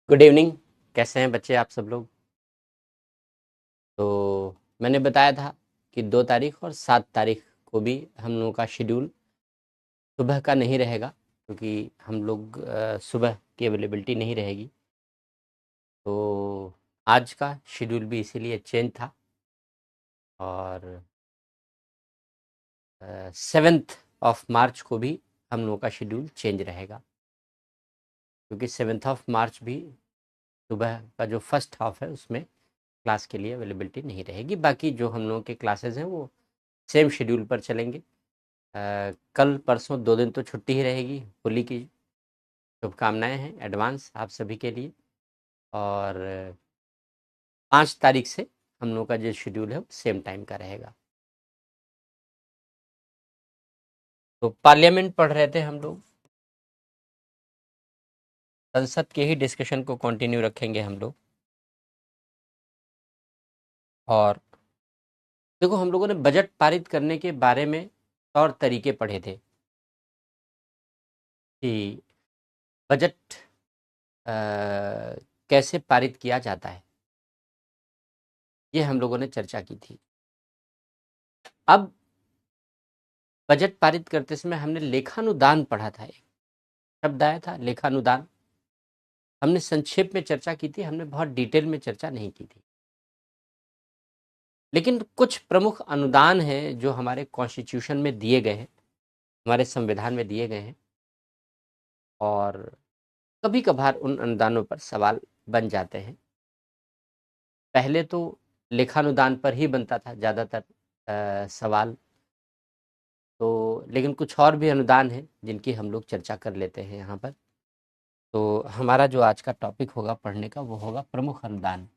Good evening. कैसे हैं बच्चे आप सब लोग? तो मैंने बताया था कि 2 तारीख और 7 तारीख को भी हम लोगों का शेड्यूल सुबह का नहीं रहेगा, क्योंकि हम लोग सुबह की अवेलेबिलिटी नहीं रहेगी। तो आज का शेड्यूल भी इसीलिए चेंज था और 7 ऑफ मार्च को भी हम लोगों का शेड्यूल चेंज रहेगा, क्योंकि 7 ऑफ मार्च भी सुबह का जो फर्स्ट हाफ है उसमें क्लास के लिए अवेलेबिलिटी नहीं रहेगी। बाकी जो हम लोगों के क्लासेस हैं वो सेम शेड्यूल पर चलेंगे। कल परसों 2 दिन तो छुट्टी ही रहेगी। होली की शुभकामनाएं हैं एडवांस आप सभी के लिए। और 5 तारीख से हम लोग का जो शेड्यूल है वो सेम टाइम का रहेगा। तो पार्लियामेंट पढ़ रहे थे हम लोग, संसद के ही डिस्कशन को कंटिन्यू रखेंगे हम लोग। और देखो, हम लोगों ने बजट पारित करने के बारे में तौर तरीके पढ़े थे कि बजट कैसे पारित किया जाता है, ये हम लोगों ने चर्चा की थी। अब बजट पारित करते समय हमने लेखानुदान पढ़ा था। एक शब्द आया था लेखानुदान। हमने संक्षेप में चर्चा की थी, हमने बहुत डिटेल में चर्चा नहीं की थी। लेकिन कुछ प्रमुख अनुदान हैं जो हमारे कॉन्स्टिट्यूशन में दिए गए हैं, हमारे संविधान में दिए गए हैं, और कभी कभार उन अनुदानों पर सवाल बन जाते हैं। पहले तो लेखानुदान पर ही बनता था ज़्यादातर सवाल। तो लेकिन कुछ और भी अनुदान हैं जिनकी हम लोग चर्चा कर लेते हैं यहाँ पर। तो हमारा जो आज का टॉपिक होगा पढ़ने का वो होगा प्रमुख अनुदान।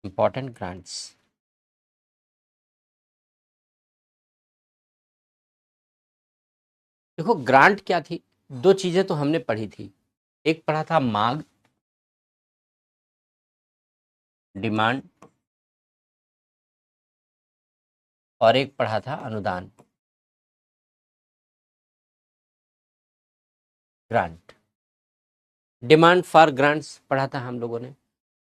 Important grants. देखो, ग्रांट क्या थी? 2 चीजें तो हमने पढ़ी थी। एक पढ़ा था मांग, डिमांड, और एक पढ़ा था अनुदान, ग्रांट। डिमांड फॉर ग्रांट्स पढ़ा था हम लोगों ने,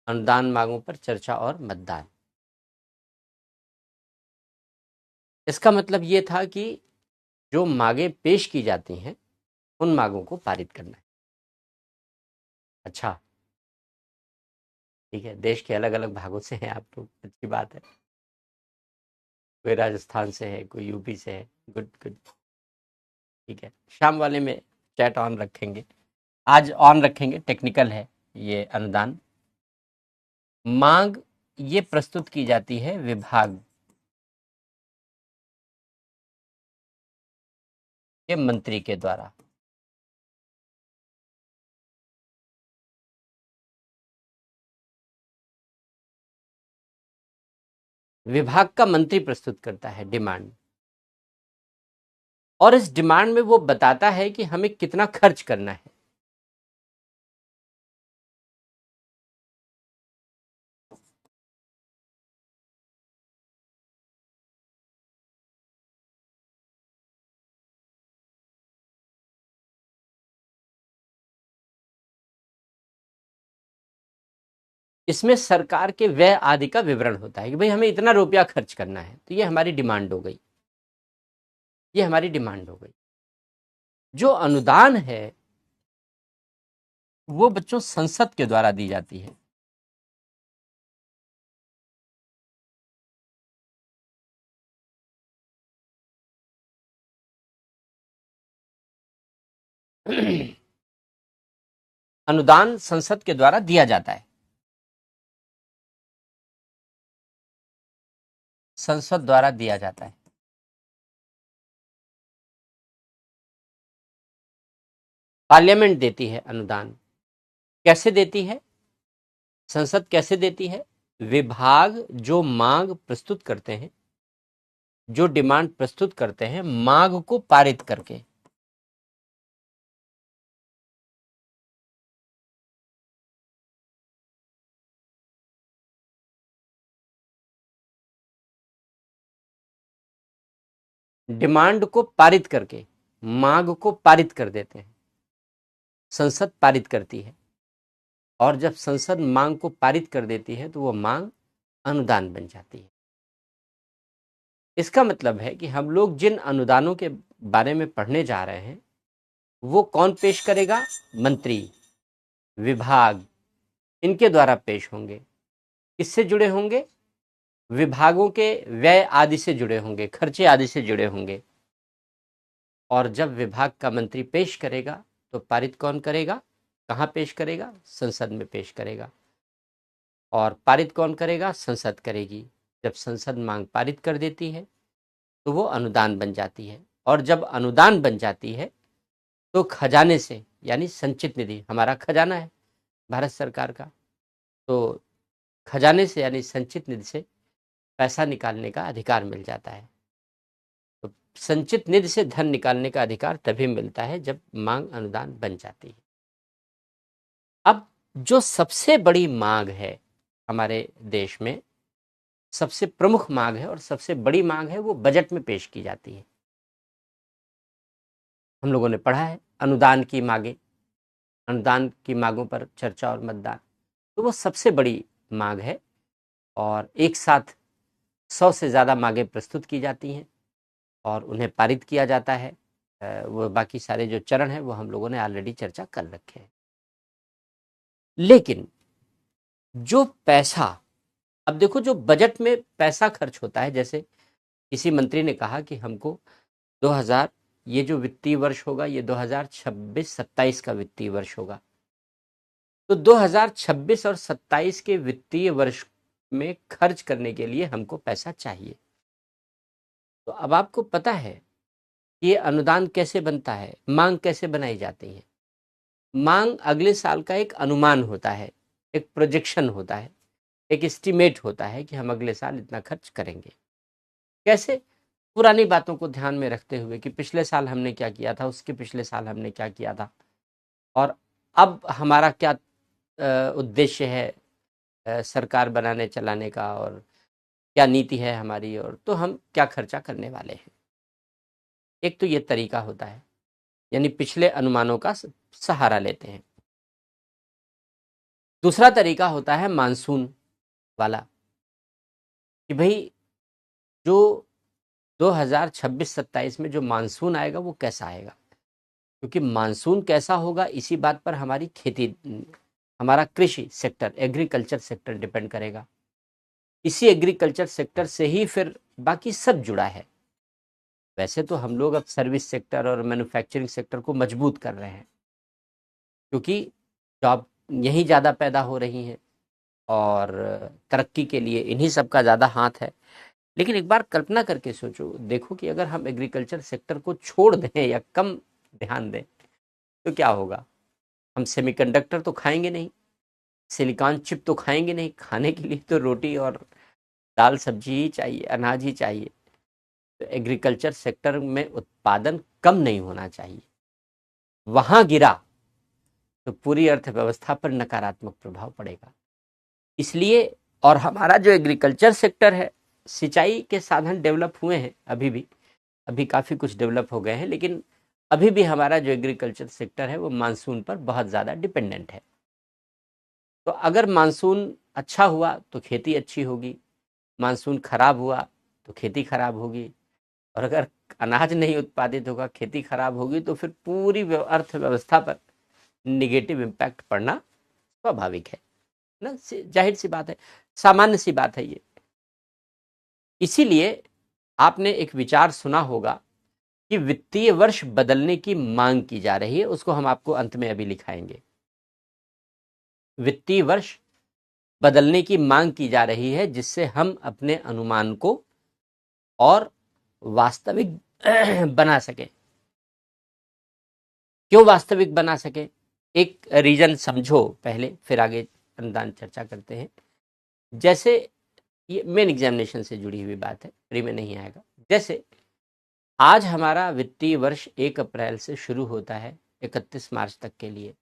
अनुदान मांगों पर चर्चा और मतदान। इसका मतलब ये था कि जो मांगें पेश की जाती हैं उन मांगों को पारित करना है। अच्छा, ठीक है, देश के अलग अलग भागों से हैं आप लोग, अच्छी बात है। कोई राजस्थान से है, कोई यूपी से है। Good good. ठीक है, शाम वाले में चैट ऑन रखेंगे, आज ऑन रखेंगे। टेक्निकल है ये अनुदान। मांग ये प्रस्तुत की जाती है विभाग के मंत्री के द्वारा। विभाग का मंत्री प्रस्तुत करता है डिमांड, और इस डिमांड में वो बताता है कि हमें कितना खर्च करना है। इसमें सरकार के व्यय आदि का विवरण होता है कि भाई हमें इतना रुपया खर्च करना है, तो ये हमारी डिमांड हो गई। ये हमारी डिमांड हो गई। जो अनुदान है वो बच्चों संसद के द्वारा दी जाती है। अनुदान संसद के द्वारा दिया जाता है, संसद द्वारा दिया जाता है। पार्लियामेंट देती है अनुदान। कैसे देती है? संसद कैसे देती है? विभाग जो मांग प्रस्तुत करते हैं, जो डिमांड प्रस्तुत करते हैं, मांग को पारित करके। डिमांड को पारित करके मांग को पारित कर देते हैं। संसद पारित करती है, और जब संसद मांग को पारित कर देती है तो वो मांग अनुदान बन जाती है। इसका मतलब है कि हम लोग जिन अनुदानों के बारे में पढ़ने जा रहे हैं वो कौन पेश करेगा? मंत्री, विभाग, इनके द्वारा पेश होंगे। किससे जुड़े होंगे? विभागों के व्यय आदि से जुड़े होंगे, खर्चे आदि से जुड़े होंगे। और जब विभाग का मंत्री पेश करेगा तो पारित कौन करेगा? कहाँ पेश करेगा? संसद में पेश करेगा। और पारित कौन करेगा? संसद करेगी। जब संसद मांग पारित कर देती है तो वो अनुदान बन जाती है, और जब अनुदान बन जाती है तो खजाने से, यानी संचित निधि, हमारा खजाना है भारत सरकार का, तो खजाने से यानी संचित निधि से पैसा निकालने का अधिकार मिल जाता है। तो संचित निधि से धन निकालने का अधिकार तभी मिलता है जब मांग अनुदान बन जाती है। अब जो सबसे बड़ी मांग है हमारे देश में, सबसे प्रमुख मांग है और सबसे बड़ी मांग है, वो बजट में पेश की जाती है। हम लोगों ने पढ़ा है अनुदान की मांगे, अनुदान की मांगों पर चर्चा और मतदान, तो वो सबसे बड़ी मांग है। और एक साथ 100 से ज़्यादा मांगें प्रस्तुत की जाती हैं और उन्हें पारित किया जाता है। वो बाकी सारे जो चरण हैं वो हम लोगों ने ऑलरेडी चर्चा कर रखे हैं। लेकिन जो पैसा, अब देखो, जो बजट में पैसा खर्च होता है, जैसे किसी मंत्री ने कहा कि हमको 2000, ये जो वित्तीय वर्ष होगा ये 2026-27 का वित्तीय वर्ष होगा, तो 2026 और 27 के वित्तीय वर्ष में खर्च करने के लिए हमको पैसा चाहिए। तो अब आपको पता है कि ये अनुदान कैसे बनता है, मांग कैसे बनाई जाती है। मांग अगले साल का एक अनुमान होता है, एक प्रोजेक्शन होता है, एक एस्टीमेट होता है कि हम अगले साल इतना खर्च करेंगे। कैसे? पुरानी बातों को ध्यान में रखते हुए कि पिछले साल हमने क्या किया था, उसके पिछले साल हमने क्या किया था, और अब हमारा क्या उद्देश्य है सरकार बनाने चलाने का, और क्या नीति है हमारी, और तो हम क्या खर्चा करने वाले हैं। एक तो ये तरीका होता है, यानी पिछले अनुमानों का सहारा लेते हैं। दूसरा तरीका होता है मानसून वाला, कि भाई जो 2026-27 में जो मानसून आएगा वो कैसा आएगा, क्योंकि मानसून कैसा होगा इसी बात पर हमारी खेती, हमारा कृषि सेक्टर, एग्रीकल्चर सेक्टर डिपेंड करेगा। इसी एग्रीकल्चर सेक्टर से ही फिर बाकी सब जुड़ा है। वैसे तो हम लोग अब सर्विस सेक्टर और मैन्युफैक्चरिंग सेक्टर को मजबूत कर रहे हैं, क्योंकि जॉब यहीं ज़्यादा पैदा हो रही हैं और तरक्की के लिए इन्हीं सब का ज़्यादा हाथ है। लेकिन एक बार कल्पना करके सोचो, देखो कि अगर हम एग्रीकल्चर सेक्टर को छोड़ दें या कम ध्यान दें तो क्या होगा। हम सेमीकंडक्टर तो खाएंगे नहीं, सिलिकॉन चिप तो खाएंगे नहीं, खाने के लिए तो रोटी और दाल सब्जी ही चाहिए, अनाज ही चाहिए। तो एग्रीकल्चर सेक्टर में उत्पादन कम नहीं होना चाहिए। वहां गिरा तो पूरी अर्थव्यवस्था पर नकारात्मक प्रभाव पड़ेगा। इसलिए, और हमारा जो एग्रीकल्चर सेक्टर है, सिंचाई के साधन डेवलप हुए हैं, अभी काफ़ी कुछ डेवलप हो गए हैं, लेकिन अभी भी हमारा जो एग्रीकल्चर सेक्टर है वो मानसून पर बहुत ज़्यादा डिपेंडेंट है। तो अगर मानसून अच्छा हुआ तो खेती अच्छी होगी, मानसून खराब हुआ तो खेती खराब होगी, और अगर अनाज नहीं उत्पादित होगा, खेती खराब होगी, तो फिर पूरी अर्थव्यवस्था पर निगेटिव इम्पैक्ट पड़ना स्वाभाविक है ना, जाहिर सी बात है, सामान्य सी बात है ये। इसीलिए आपने एक विचार सुना होगा कि वित्तीय वर्ष बदलने की मांग की जा रही है, उसको हम आपको अंत में अभी लिखाएंगे। वित्तीय वर्ष बदलने की मांग की जा रही है, जिससे हम अपने अनुमान को और वास्तविक बना सके। क्यों वास्तविक बना सके? एक रीजन समझो पहले, फिर आगे अनुदान चर्चा करते हैं। जैसे ये मेन एग्जामिनेशन से जुड़ी हुई बात है, फ्री में नहीं आएगा। जैसे आज हमारा वित्तीय वर्ष 1 अप्रैल से शुरू होता है 31 मार्च तक के लिए।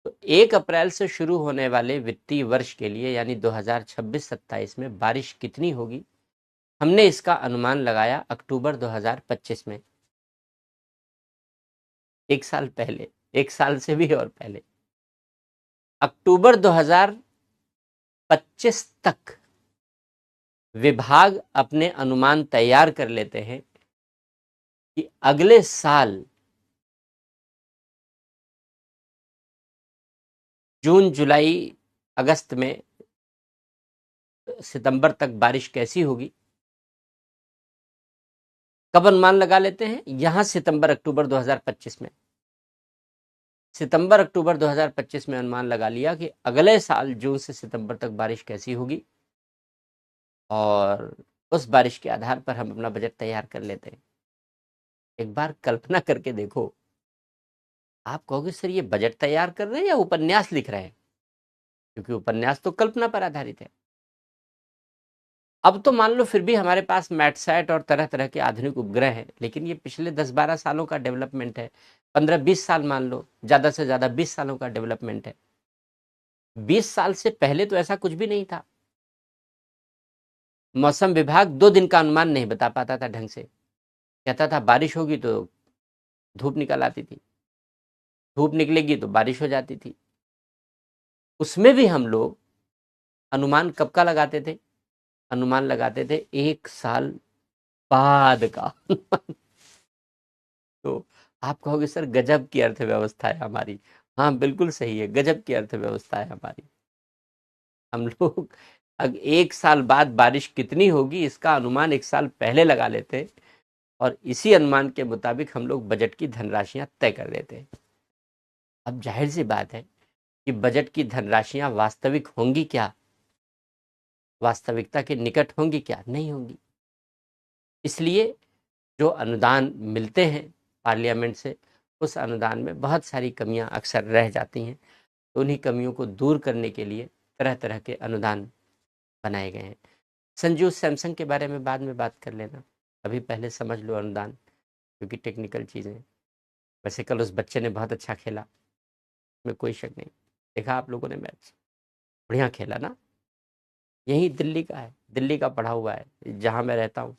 तो 1 अप्रैल से शुरू होने वाले वित्तीय वर्ष के लिए, यानी 2026-27 में बारिश कितनी होगी हमने इसका अनुमान लगाया अक्टूबर 2025 में, 1 साल पहले, 1 साल से भी और पहले। अक्टूबर 2025 तक विभाग अपने अनुमान तैयार कर लेते हैं कि अगले साल जून, जुलाई, अगस्त में, सितंबर तक बारिश कैसी होगी। कब अनुमान लगा लेते हैं? यहां सितंबर अक्टूबर 2025 में। सितंबर अक्टूबर 2025 में अनुमान लगा लिया कि अगले साल जून से सितंबर तक बारिश कैसी होगी, और उस बारिश के आधार पर हम अपना बजट तैयार कर लेते हैं। एक बार कल्पना करके देखो, आप कहोगे सर ये बजट तैयार कर रहे हैं या उपन्यास लिख रहे हैं? क्योंकि उपन्यास तो कल्पना पर आधारित है। अब तो मान लो फिर भी हमारे पास मैटसैट और तरह तरह के आधुनिक उपग्रह हैं, लेकिन ये पिछले 10-12 सालों का डेवलपमेंट है। 15-20 साल मान लो, ज़्यादा से ज़्यादा 20 सालों का डेवलपमेंट है। 20 साल से पहले तो ऐसा कुछ भी नहीं था। मौसम विभाग 2 दिन का अनुमान नहीं बता पाता था ढंग से। कहता था बारिश होगी तो धूप निकल आती थी, धूप निकलेगी तो बारिश हो जाती थी। उसमें भी हम लोग अनुमान कब का लगाते थे? अनुमान लगाते थे 1 साल बाद का। तो आप कहोगे सर गजब की अर्थव्यवस्था है हमारी। हाँ बिल्कुल सही है, गजब की अर्थव्यवस्था है हमारी। हम लोग 1 साल बाद बारिश कितनी होगी इसका अनुमान 1 साल पहले लगा लेते, और इसी अनुमान के मुताबिक हम लोग बजट की धनराशियां तय कर देते हैं। अब जाहिर सी बात है कि बजट की धनराशियां वास्तविक होंगी क्या? वास्तविकता के निकट होंगी क्या? नहीं होंगी। इसलिए जो अनुदान मिलते हैं पार्लियामेंट से, उस अनुदान में बहुत सारी कमियां अक्सर रह जाती हैं। तो उन्हीं कमियों को दूर करने के लिए तरह तरह के अनुदान बनाए गए हैं। संजू सैमसंग के बारे में बाद में बात कर लेना, अभी पहले समझ लो अनुदान, क्योंकि टेक्निकल चीज़ें। वैसे कल उस बच्चे ने बहुत अच्छा खेला, में कोई शक नहीं। देखा आप लोगों ने मैच? बढ़िया खेला ना। यही दिल्ली का है, दिल्ली का पढ़ा हुआ है, जहाँ मैं रहता हूँ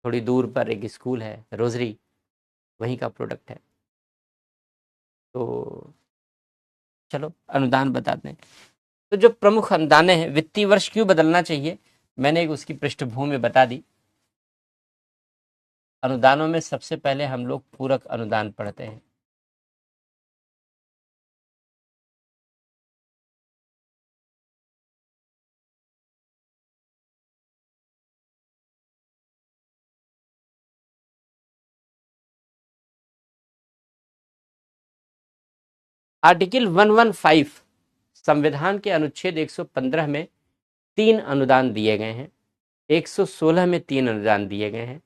थोड़ी दूर पर एक स्कूल है रोजरी, वहीं का प्रोडक्ट है। तो चलो अनुदान बताते हैं। तो जो प्रमुख अनुदान हैं, वित्तीय वर्ष क्यों बदलना चाहिए, मैंने एक उसकी पृष्ठभूमि बता दी। अनुदानों में सबसे पहले हम लोग पूरक अनुदान पढ़ते हैं। आर्टिकल 115 संविधान के अनुच्छेद 115 में 3 अनुदान दिए गए हैं, 116 में 3 अनुदान दिए गए हैं।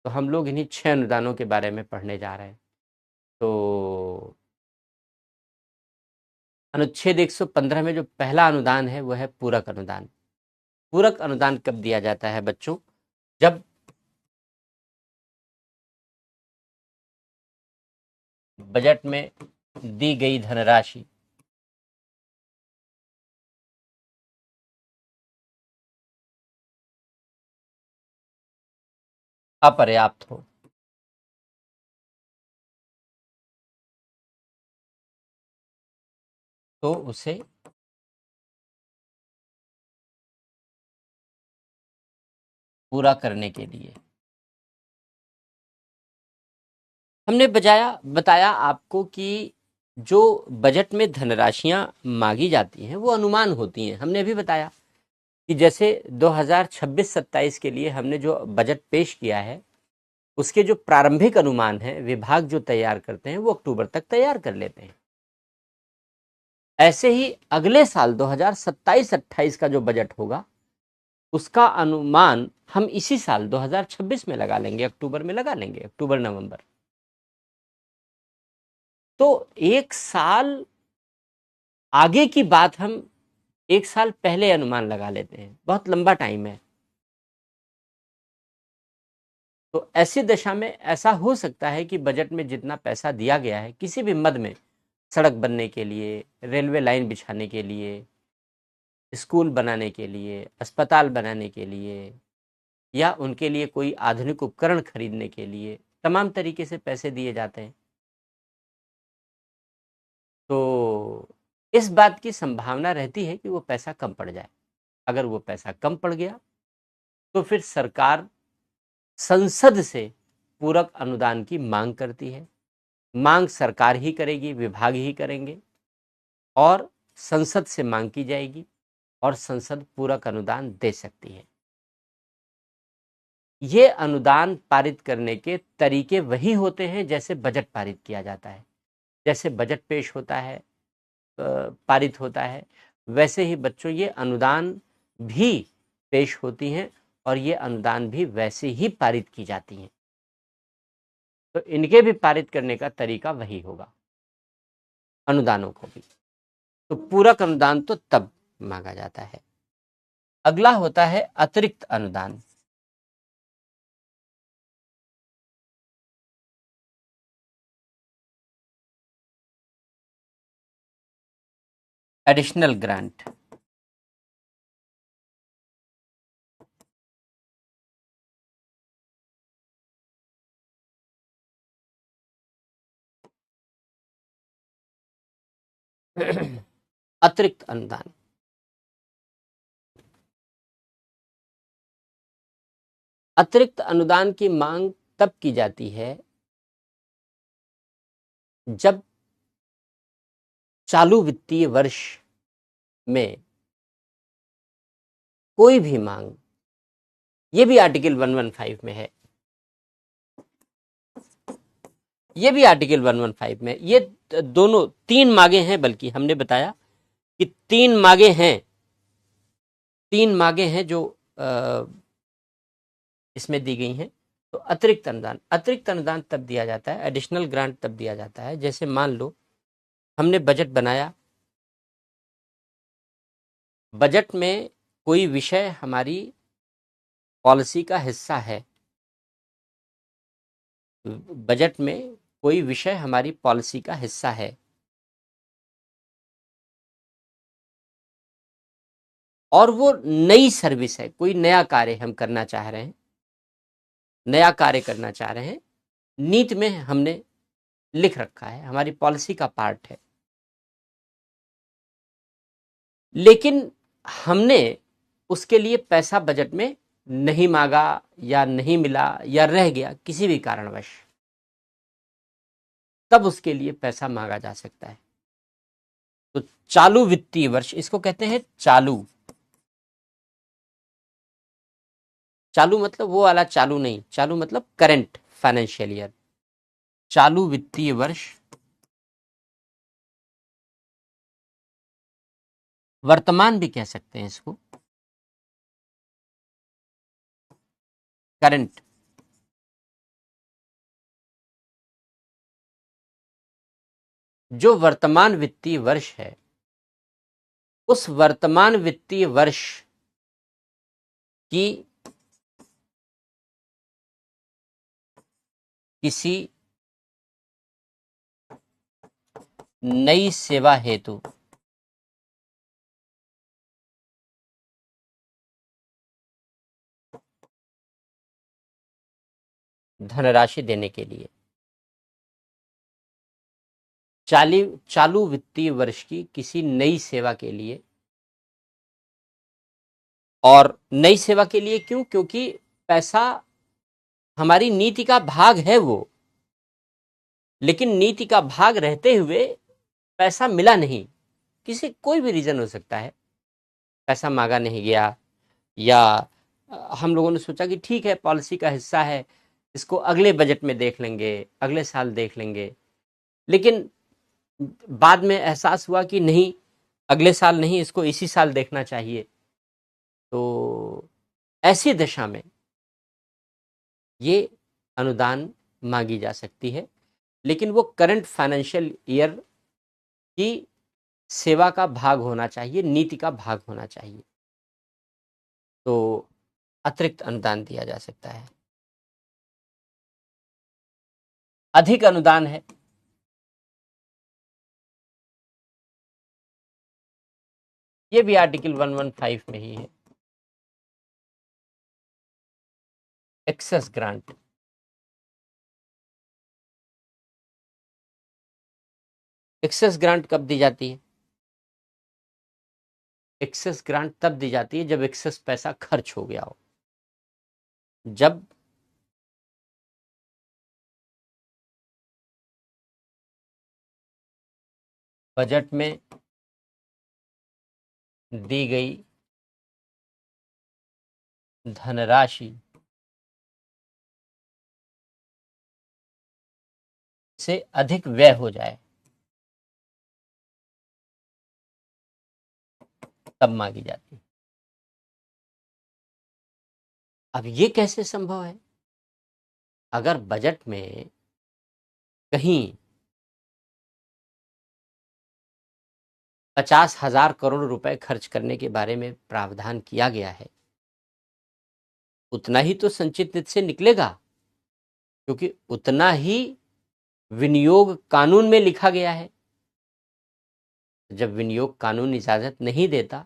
तो हम लोग इन्हीं 6 अनुदानों के बारे में पढ़ने जा रहे हैं। तो अनुच्छेद 115 में जो पहला अनुदान है वो है पूरक अनुदान। पूरक अनुदान कब दिया जाता है बच्चों? जब बजट में दी गई धनराशि अपर्याप्त हो। तो उसे पूरा करने के लिए हमने बताया आपको कि जो बजट में धनराशियां मांगी जाती हैं वो अनुमान होती हैं। हमने अभी बताया कि जैसे 2026-27 के लिए हमने जो बजट पेश किया है, उसके जो प्रारंभिक अनुमान है विभाग जो तैयार करते हैं वो अक्टूबर तक तैयार कर लेते हैं। ऐसे ही अगले साल 2027-28 का जो बजट होगा उसका अनुमान हम इसी साल 2026 में लगा लेंगे, अक्टूबर में लगा लेंगे, अक्टूबर नवंबर। तो 1 साल आगे की बात हम 1 साल पहले अनुमान लगा लेते हैं, बहुत लंबा टाइम है। तो ऐसी दशा में ऐसा हो सकता है कि बजट में जितना पैसा दिया गया है किसी भी मद में, सड़क बनने के लिए, रेलवे लाइन बिछाने के लिए, स्कूल बनाने के लिए, अस्पताल बनाने के लिए, या उनके लिए कोई आधुनिक उपकरण खरीदने के लिए तमाम तरीके से पैसे दिए जाते हैं। तो इस बात की संभावना रहती है कि वो पैसा कम पड़ जाए। अगर वो पैसा कम पड़ गया तो फिर सरकार संसद से पूरक अनुदान की मांग करती है। मांग सरकार ही करेगी, विभाग ही करेंगे और संसद से मांग की जाएगी और संसद पूरक अनुदान दे सकती है। ये अनुदान पारित करने के तरीके वही होते हैं जैसे बजट पारित किया जाता है। जैसे बजट पेश होता है, पारित होता है, वैसे ही बच्चों ये अनुदान भी पेश होती हैं और ये अनुदान भी वैसे ही पारित की जाती हैं। तो इनके भी पारित करने का तरीका वही होगा, अनुदानों को भी। तो पूरक अनुदान तो तब मांगा जाता है। अगला होता है अतिरिक्त अनुदान। Additional grant. अतिरिक्त अनुदान। अतिरिक्त अनुदान की मांग तब की जाती है जब चालू वित्तीय वर्ष में कोई भी मांग, ये भी आर्टिकल 115 में है, ये भी आर्टिकल 115 में, ये दोनों 3 मांगे हैं, बल्कि हमने बताया कि 3 मांगे हैं, 3 मांगे हैं जो इसमें दी गई हैं। तो अतिरिक्त अनुदान तब दिया जाता है, एडिशनल ग्रांट तब दिया जाता है, जैसे मान लो हमने बजट बनाया, बजट में कोई विषय हमारी पॉलिसी का हिस्सा है, बजट में कोई विषय हमारी पॉलिसी का हिस्सा है और वो नई सर्विस है, कोई नया कार्य हम करना चाह रहे हैं, नया कार्य करना चाह रहे हैं, नीति में हमने लिख रखा है, हमारी पॉलिसी का पार्ट है, लेकिन हमने उसके लिए पैसा बजट में नहीं मांगा या नहीं मिला या रह गया किसी भी कारणवश, तब उसके लिए पैसा मांगा जा सकता है। तो चालू वित्तीय वर्ष, इसको कहते हैं चालू। चालू मतलब वो वाला चालू नहीं, चालू मतलब करंट फाइनेंशियल ईयर, चालू वित्तीय वर्ष, वर्तमान भी कह सकते हैं इसको, करंट। जो वर्तमान वित्तीय वर्ष है, उस वर्तमान वित्तीय वर्ष की किसी नई सेवा हेतु धनराशि देने के लिए, चालू वित्तीय वर्ष की किसी नई सेवा के लिए। और नई सेवा के लिए क्यों? क्योंकि पैसा हमारी नीति का भाग है वो, लेकिन नीति का भाग रहते हुए पैसा मिला नहीं, किसी कोई भी रीजन हो सकता है, पैसा मांगा नहीं गया, या हम लोगों ने सोचा कि ठीक है पॉलिसी का हिस्सा है, इसको अगले बजट में देख लेंगे, अगले साल देख लेंगे, लेकिन बाद में एहसास हुआ कि नहीं, अगले साल नहीं, इसको इसी साल देखना चाहिए। तो ऐसी दशा में ये अनुदान मांगी जा सकती है, लेकिन वो करंट फाइनेंशियल ईयर की सेवा का भाग होना चाहिए, नीति का भाग होना चाहिए। तो अतिरिक्त अनुदान दिया जा सकता है। अधिक अनुदान है, ये भी आर्टिकल 115 में ही है। Access grant. एक्सेस ग्रांट कब दी जाती है? एक्सेस ग्रांट तब दी जाती है जब एक्सेस पैसा खर्च हो गया हो। जब बजट में दी गई धनराशि से अधिक व्यय हो जाए, तब मांगी जाती है। अब ये कैसे संभव है? अगर बजट में कहीं 50,000 करोड़ रुपए खर्च करने के बारे में प्रावधान किया गया है, उतना ही तो संचित निधि से निकलेगा, क्योंकि उतना ही विनियोग कानून में लिखा गया है। जब विनियोग कानून इजाजत नहीं देता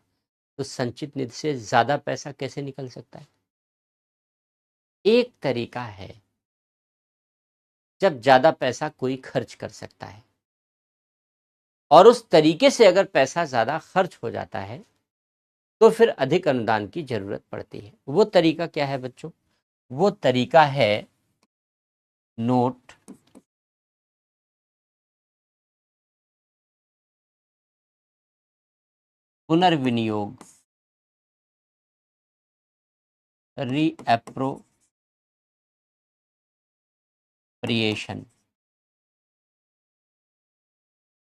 तो संचित निधि से ज्यादा पैसा कैसे निकल सकता है? एक तरीका है जब ज्यादा पैसा कोई खर्च कर सकता है, और उस तरीके से अगर पैसा ज्यादा खर्च हो जाता है तो फिर अधिक अनुदान की जरूरत पड़ती है। वो तरीका क्या है बच्चों? वो तरीका है नोट पुनर्विनियोग, रीएप्रोप्रिएशन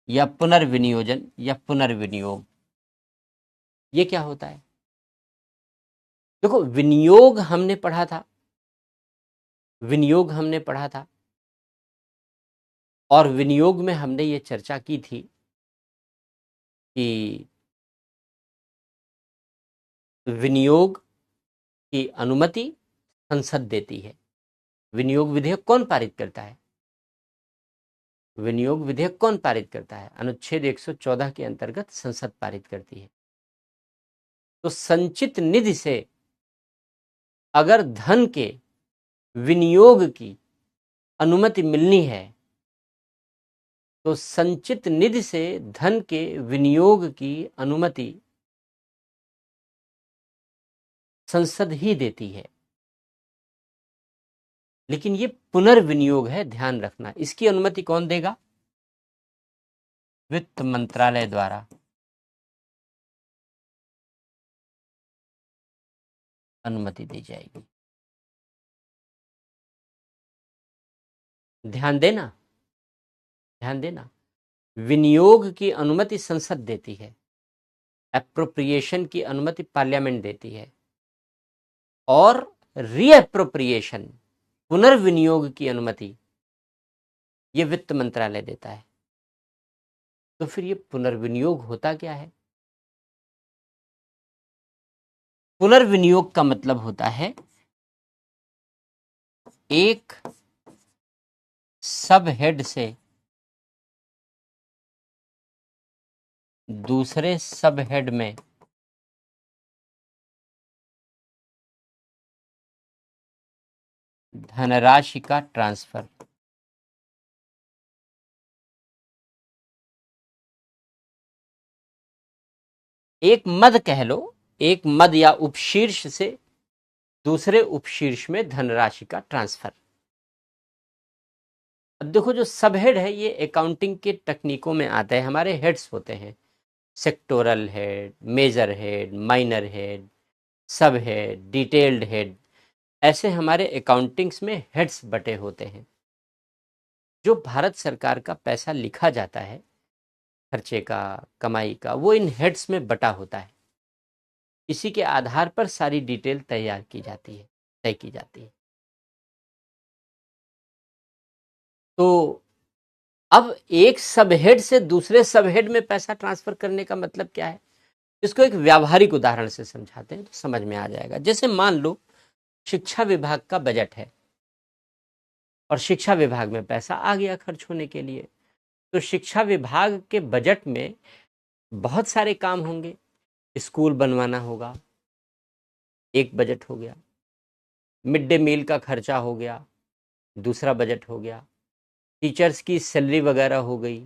या पुनर्विनियोजन या पुनर्विनियोग। ये क्या होता है? देखो, विनियोग हमने पढ़ा था, विनियोग हमने पढ़ा था, और विनियोग में हमने ये चर्चा की थी कि विनियोग की अनुमति संसद देती है। विनियोग विधेयक कौन पारित करता है? विनियोग विधेयक कौन पारित करता है? अनुच्छेद 114 के अंतर्गत संसद पारित करती है। तो संचित निधि से अगर धन के विनियोग की अनुमति मिलनी है तो संचित निधि से धन के विनियोग की अनुमति संसद ही देती है। लेकिन ये पुनर्विनियोग है, ध्यान रखना। इसकी अनुमति कौन देगा? वित्त मंत्रालय द्वारा अनुमति दी जाएगी। ध्यान देना, ध्यान देना। विनियोग की अनुमति संसद देती है, एप्रोप्रिएशन की अनुमति पार्लियामेंट देती है, और रीएप्रोप्रिएशन पुनर्विनियोग की अनुमति ये वित्त मंत्रालय देता है। तो फिर ये पुनर्विनियोग होता क्या है? पुनर्विनियोग का मतलब होता है एक सब हेड से दूसरे सब हेड में धनराशि का ट्रांसफर। एक मद कह लो, एक मद या उपशीर्ष से दूसरे उपशीर्ष में धनराशि का ट्रांसफर। अब देखो, जो सब हेड है ये अकाउंटिंग के तकनीकों में आता है। हमारे हेड्स होते हैं, sectoral head, major head, minor head, sub head, detailed head. ऐसे हमारे अकाउंटिंग्स में हेड्स बटे होते हैं। जो भारत सरकार का पैसा लिखा जाता है, खर्चे का, कमाई का, वो इन हेड्स में बटा होता है। इसी के आधार पर सारी डिटेल तैयार की जाती है, तय की जाती है। तो अब एक सबहेड से दूसरे सबहेड में पैसा ट्रांसफर करने का मतलब क्या है? इसको एक व्यावहारिक उदाहरण से समझाते हैं तो समझ में आ जाएगा। जैसे मान लो शिक्षा विभाग का बजट है और शिक्षा विभाग में पैसा आ गया खर्च होने के लिए। तो शिक्षा विभाग के बजट में बहुत सारे काम होंगे। स्कूल बनवाना होगा, एक बजट हो गया। मिड डे मील का खर्चा हो गया, दूसरा बजट हो गया। टीचर्स की सैलरी वगैरह हो गई,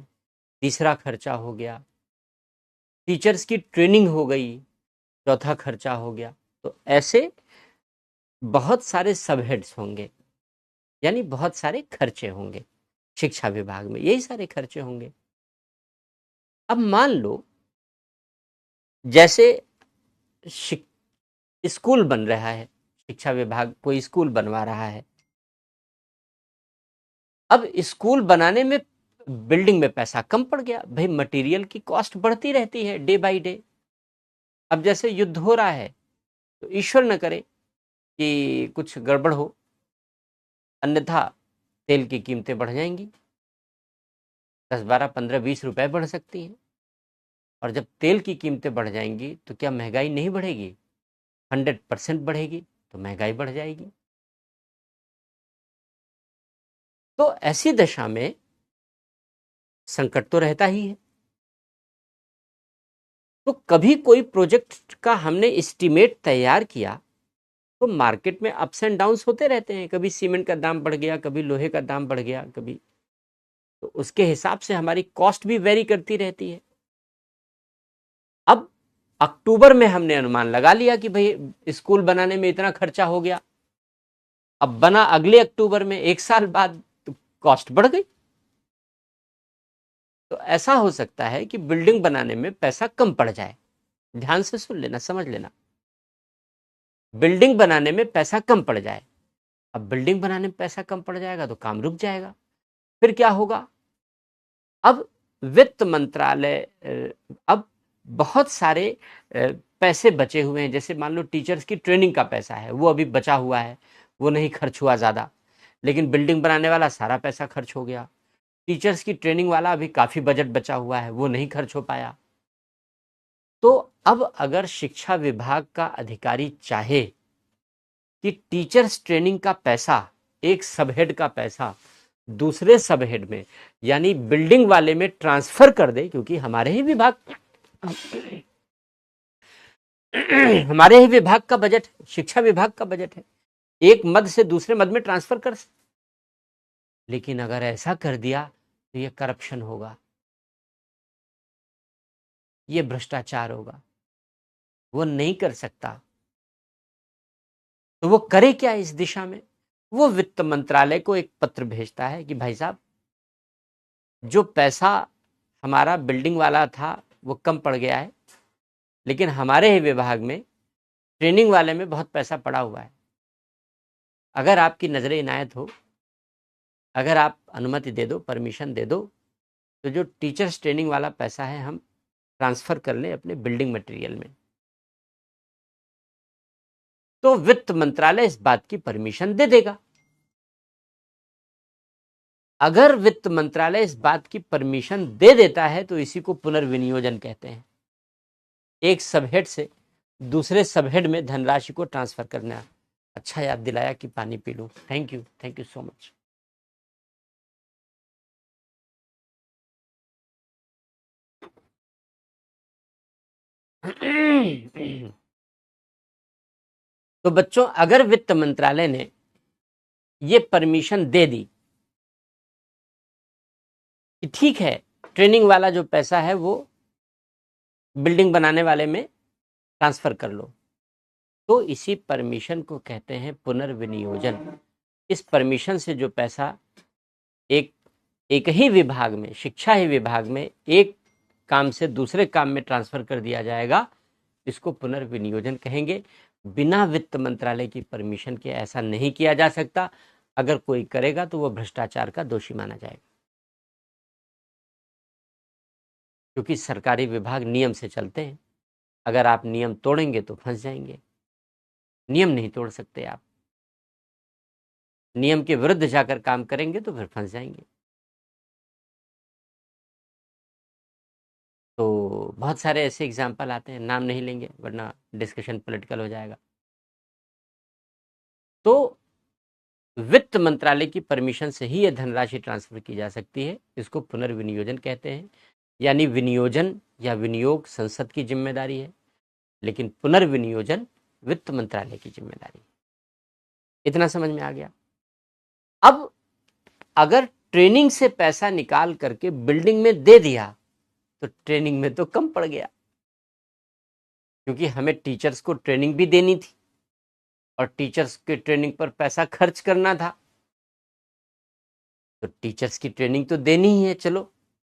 तीसरा खर्चा हो गया। टीचर्स की ट्रेनिंग हो गई, चौथा खर्चा हो गया। तो ऐसे बहुत सारे सब हेड्स होंगे, यानी बहुत सारे खर्चे होंगे शिक्षा विभाग में, यही सारे खर्चे होंगे। अब मान लो जैसे स्कूल बन रहा है, शिक्षा विभाग कोई स्कूल बनवा रहा है। अब स्कूल बनाने में बिल्डिंग में पैसा कम पड़ गया, भाई मटेरियल की कॉस्ट बढ़ती रहती है डे बाय डे। अब जैसे युद्ध हो रहा है तो ईश्वर न करे कि कुछ गड़बड़ हो, अन्यथा तेल की कीमतें बढ़ जाएंगी, 10, 12, 15, 20 रुपए बढ़ सकती हैं। और जब तेल की कीमतें बढ़ जाएंगी तो क्या महंगाई नहीं बढ़ेगी? 100% बढ़ेगी, तो महंगाई बढ़ जाएगी। तो ऐसी दशा में संकट तो रहता ही है। तो कभी कोई प्रोजेक्ट का हमने एस्टीमेट तैयार किया तो मार्केट में अप्स एंड डाउन्स होते रहते हैं, कभी सीमेंट का दाम बढ़ गया, कभी लोहे का दाम बढ़ गया, कभी, तो उसके हिसाब से हमारी कॉस्ट भी वेरी करती रहती है। अब अक्टूबर में हमने अनुमान लगा लिया कि भाई स्कूल बनाने में इतना खर्चा हो गया, अब बना अगले अक्टूबर में, 1 साल बाद, तो कॉस्ट बढ़ गई। तो ऐसा हो सकता है कि बिल्डिंग बनाने में पैसा कम पड़ जाए। ध्यान से सुन लेना, समझ लेना, बिल्डिंग बनाने में पैसा कम पड़ जाए। अब बिल्डिंग बनाने में पैसा कम पड़ जाएगा तो काम रुक जाएगा, फिर क्या होगा? अब वित्त मंत्रालय, अब बहुत सारे पैसे बचे हुए हैं, जैसे मान लो टीचर्स की ट्रेनिंग का पैसा है, वो अभी बचा हुआ है, वो नहीं खर्च हुआ ज़्यादा, लेकिन बिल्डिंग बनाने वाला सारा पैसा खर्च हो गया। टीचर्स की ट्रेनिंग वाला अभी काफ़ी बजट बचा हुआ है, वो नहीं खर्च हो पाया। तो अब अगर शिक्षा विभाग का अधिकारी चाहे कि टीचर्स ट्रेनिंग का पैसा, एक सबहेड का पैसा दूसरे सबहेड में, यानी बिल्डिंग वाले में ट्रांसफर कर दे, क्योंकि हमारे ही विभाग हमारे ही विभाग का बजट, शिक्षा विभाग का बजट है, एक मद से दूसरे मद में ट्रांसफर कर सकते। लेकिन अगर ऐसा कर दिया तो ये करप्शन होगा, ये भ्रष्टाचार होगा, वो नहीं कर सकता। तो वो करे क्या इस दिशा में? वो वित्त मंत्रालय को एक पत्र भेजता है कि भाई साहब, जो पैसा हमारा बिल्डिंग वाला था वो कम पड़ गया है, लेकिन हमारे ही विभाग में ट्रेनिंग वाले में बहुत पैसा पड़ा हुआ है। अगर आपकी नजर इनायत हो, अगर आप अनुमति दे दो, परमिशन दे दो, तो जो टीचर्स ट्रेनिंग वाला पैसा है हम ट्रांसफर कर लें अपने बिल्डिंग मटेरियल में। तो वित्त मंत्रालय इस बात की परमिशन दे देगा। अगर वित्त मंत्रालय इस बात की परमिशन दे देता है तो इसी को पुनर्विनियोजन कहते हैं, एक सबहेड से दूसरे सबहेड में धनराशि को ट्रांसफर करना। अच्छा याद दिलाया कि पानी पी लूं, थैंक यू सो मच। तो बच्चों, अगर वित्त मंत्रालय ने ये परमिशन दे दी कि ठीक है, ट्रेनिंग वाला जो पैसा है वो बिल्डिंग बनाने वाले में ट्रांसफर कर लो, तो इसी परमिशन को कहते हैं पुनर्विनियोजन। इस परमिशन से जो पैसा एक एक ही विभाग में, शिक्षा ही विभाग में, एक काम से दूसरे काम में ट्रांसफर कर दिया जाएगा, इसको पुनर्विनियोजन कहेंगे। बिना वित्त मंत्रालय की परमिशन के ऐसा नहीं किया जा सकता। अगर कोई करेगा तो वो भ्रष्टाचार का दोषी माना जाएगा, क्योंकि सरकारी विभाग नियम से चलते हैं। अगर आप नियम तोड़ेंगे तो फंस जाएंगे। नियम नहीं तोड़ सकते आप, नियम के विरुद्ध जाकर काम करेंगे तो फिर फंस जाएंगे। तो बहुत सारे ऐसे एग्जाम्पल आते हैं, नाम नहीं लेंगे वरना डिस्कशन पॉलिटिकल हो जाएगा। तो वित्त मंत्रालय की परमिशन से ही यह धनराशि ट्रांसफर की जा सकती है, इसको पुनर्विनियोजन कहते हैं। यानी विनियोजन या विनियोग संसद की जिम्मेदारी है, लेकिन पुनर्विनियोजन वित्त मंत्रालय की जिम्मेदारी है। इतना समझ में आ गया। अब अगर ट्रेनिंग से पैसा निकाल करके बिल्डिंग में दे दिया तो ट्रेनिंग में तो कम पड़ गया, क्योंकि हमें टीचर्स को ट्रेनिंग भी देनी थी और टीचर्स के ट्रेनिंग पर पैसा खर्च करना था। तो टीचर्स की ट्रेनिंग तो देनी ही है, चलो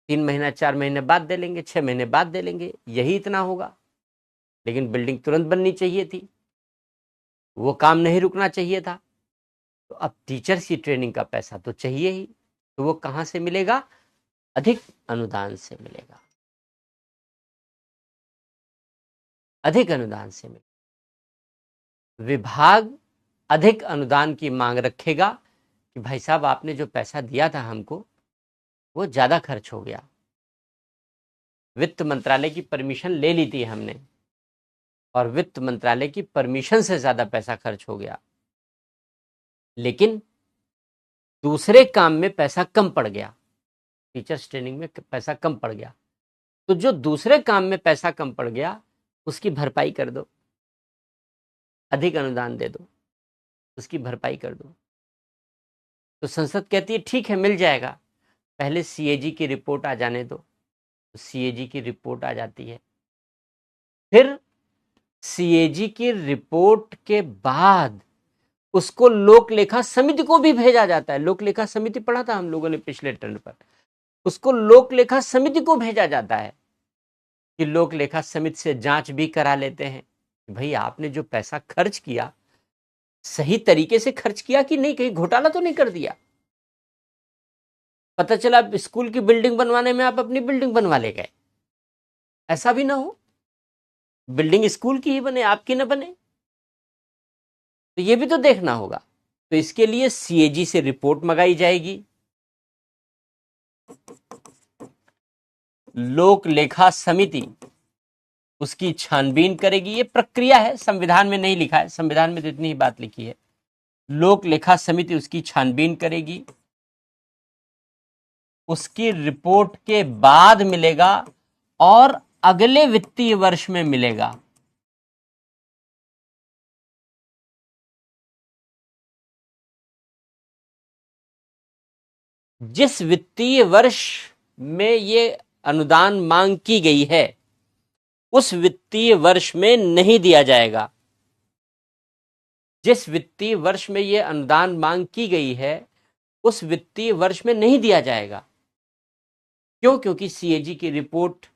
3 महीना 4 महीने बाद दे लेंगे, 6 महीने बाद दे लेंगे, यही इतना होगा। लेकिन बिल्डिंग तुरंत बननी चाहिए थी, वो काम नहीं रुकना चाहिए था। तो अब टीचर्स की ट्रेनिंग का पैसा तो चाहिए ही, तो वो कहां से मिलेगा? अधिक अनुदान से मिलेगा, अधिक अनुदान से मिलेगा। विभाग अधिक अनुदान की मांग रखेगा कि भाई साहब आपने जो पैसा दिया था हमको वो ज्यादा खर्च हो गया, वित्त मंत्रालय की परमिशन ले ली थी हमने और वित्त मंत्रालय की परमिशन से ज्यादा पैसा खर्च हो गया, लेकिन दूसरे काम में पैसा कम पड़ गया, टीचर्स ट्रेनिंग में पैसा कम पड़ गया, तो जो दूसरे काम में पैसा कम पड़ गया उसकी भरपाई कर दो, अधिक अनुदान दे दो, उसकी भरपाई कर दो। तो संसद कहती है ठीक है मिल जाएगा, पहले सीएजी की रिपोर्ट आ जाने दो। तो सीएजी की रिपोर्ट आ जाती है, फिर सीएजी की रिपोर्ट के बाद उसको लोक लेखा समिति को भी भेजा जाता है। लोक लेखा समिति पढ़ा था हम लोगों ने पिछले टर्न पर, उसको लोक लेखा समिति को भेजा जाता है कि लोक लेखा समिति से जांच भी करा लेते हैं कि भाई आपने जो पैसा खर्च किया सही तरीके से खर्च किया कि नहीं, कहीं घोटाला तो नहीं कर दिया। पता चला स्कूल की बिल्डिंग बनवाने में आप अपनी बिल्डिंग बनवा ले गए, ऐसा भी ना हो, बिल्डिंग स्कूल की ही बने, आपकी ना बने, तो ये भी तो देखना होगा। तो इसके लिए सीएजी से रिपोर्ट मंगाई जाएगी, लोक लेखा समिति उसकी छानबीन करेगी। ये प्रक्रिया है, संविधान में नहीं लिखा है, संविधान में तो इतनी ही बात लिखी है। लोक लेखा समिति उसकी छानबीन करेगी, उसकी रिपोर्ट के बाद मिलेगा और अगले वित्तीय वर्ष में मिलेगा। जिस वित्तीय वर्ष में ये अनुदान मांग की गई है उस वित्तीय वर्ष में नहीं दिया जाएगा। जिस वित्तीय वर्ष में ये अनुदान मांग की गई है उस वित्तीय वर्ष में नहीं दिया जाएगा। क्यों? क्योंकि सीएजी की रिपोर्ट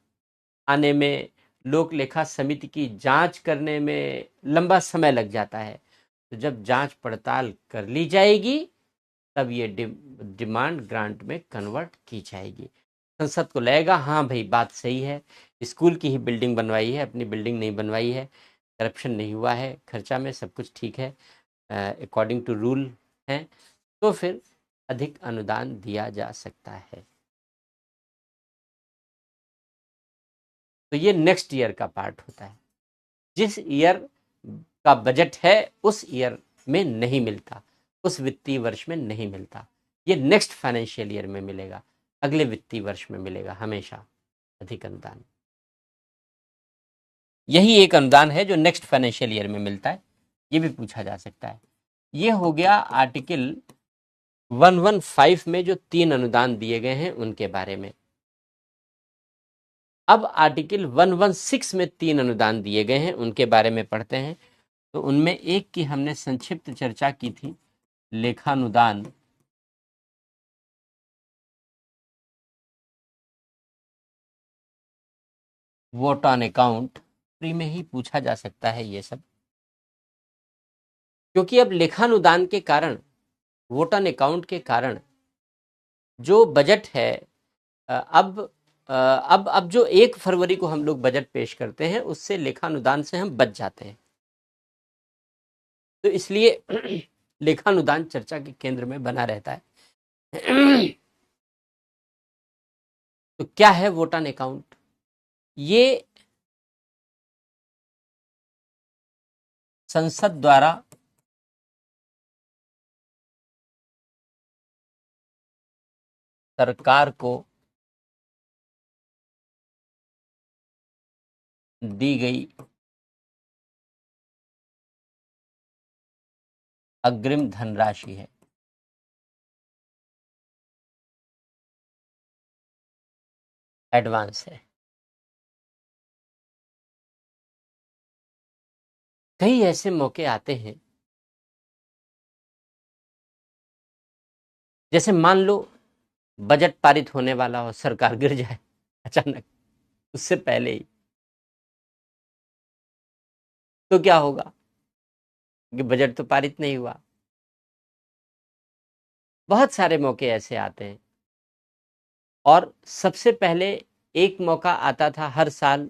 आने में, लोक लेखा समिति की जांच करने में लंबा समय लग जाता है। तो जब जांच पड़ताल कर ली जाएगी तब ये डिमांड ग्रांट में कन्वर्ट की जाएगी। संसद को लगेगा हाँ भाई बात सही है, स्कूल की ही बिल्डिंग बनवाई है, अपनी बिल्डिंग नहीं बनवाई है, करप्शन नहीं हुआ है, खर्चा में सब कुछ ठीक है, अकॉर्डिंग टू रूल है, तो फिर अधिक अनुदान दिया जा सकता है। तो ये नेक्स्ट ईयर का पार्ट होता है। जिस ईयर का बजट है उस ईयर में नहीं मिलता, उस वित्तीय वर्ष में नहीं मिलता, ये नेक्स्ट फाइनेंशियल ईयर में मिलेगा, अगले वित्तीय वर्ष में मिलेगा हमेशा अधिक अनुदान। यही एक अनुदान है जो नेक्स्ट फाइनेंशियल ईयर में मिलता है, ये भी पूछा जा सकता है। ये हो गया आर्टिकल 115 में जो 3 अनुदान दिए गए हैं उनके बारे में। अब आर्टिकल 116 में 3 अनुदान दिए गए हैं उनके बारे में पढ़ते हैं। तो उनमें एक की हमने संक्षिप्त चर्चा की थी, लेखानुदान। वोट ऑन अकाउंट प्री में ही पूछा जा सकता है ये सब, क्योंकि अब लेखानुदान के कारण, वोट ऑन अकाउंट के कारण जो बजट है, अब जो 1 फरवरी को हम लोग बजट पेश करते हैं उससे लेखानुदान से हम बच जाते हैं। तो इसलिए लेखानुदान चर्चा के केंद्र में बना रहता है। तो क्या है वोट ऑन अकाउंट? ये संसद द्वारा सरकार को दी गई अग्रिम धनराशि है। एडवांस है। कई ऐसे मौके आते हैं, जैसे मान लो बजट पारित होने वाला हो, सरकार गिर जाए अचानक उससे पहले ही, तो क्या होगा कि बजट तो पारित नहीं हुआ। बहुत सारे मौके ऐसे आते हैं। और सबसे पहले एक मौका आता था हर साल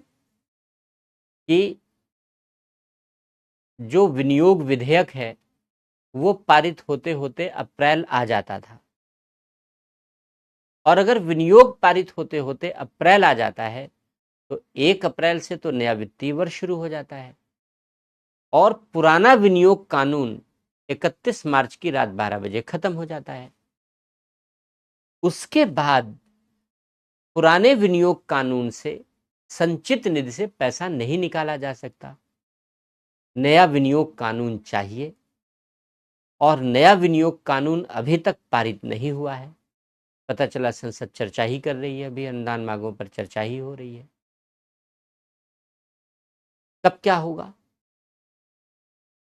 कि जो विनियोग विधेयक है वो पारित होते होते अप्रैल आ जाता था। और अगर विनियोग पारित होते होते अप्रैल आ जाता है तो 1 अप्रैल से तो नया वित्तीय वर्ष शुरू हो जाता है और पुराना विनियोग कानून 31 मार्च की रात 12 बजे खत्म हो जाता है। उसके बाद पुराने विनियोग कानून से संचित निधि से पैसा नहीं निकाला जा सकता। नया विनियोग कानून चाहिए और नया विनियोग कानून अभी तक पारित नहीं हुआ है। पता चला संसद चर्चा ही कर रही है, अभी अनुदान मांगों पर चर्चा ही हो रही है। तब क्या होगा?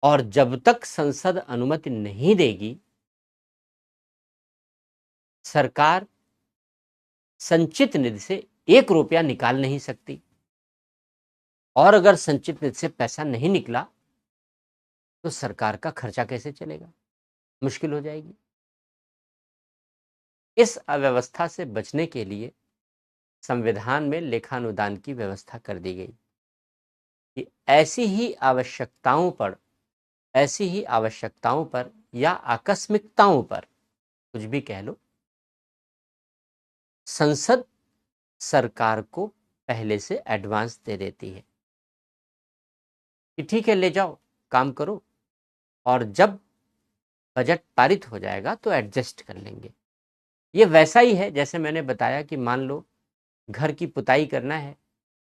और जब तक संसद अनुमति नहीं देगी, सरकार संचित निधि से 1 रुपया निकाल नहीं सकती। और अगर संचित निधि से पैसा नहीं निकला तो सरकार का खर्चा कैसे चलेगा? मुश्किल हो जाएगी। इस अव्यवस्था से बचने के लिए संविधान में लेखानुदान की व्यवस्था कर दी गई कि ऐसी ही आवश्यकताओं पर या आकस्मिकताओं पर, कुछ भी कह लो, संसद सरकार को पहले से एडवांस दे देती है कि ठीक है, ले जाओ, काम करो, और जब बजट पारित हो जाएगा तो एडजस्ट कर लेंगे। ये वैसा ही है जैसे मैंने बताया कि मान लो घर की पुताई करना है,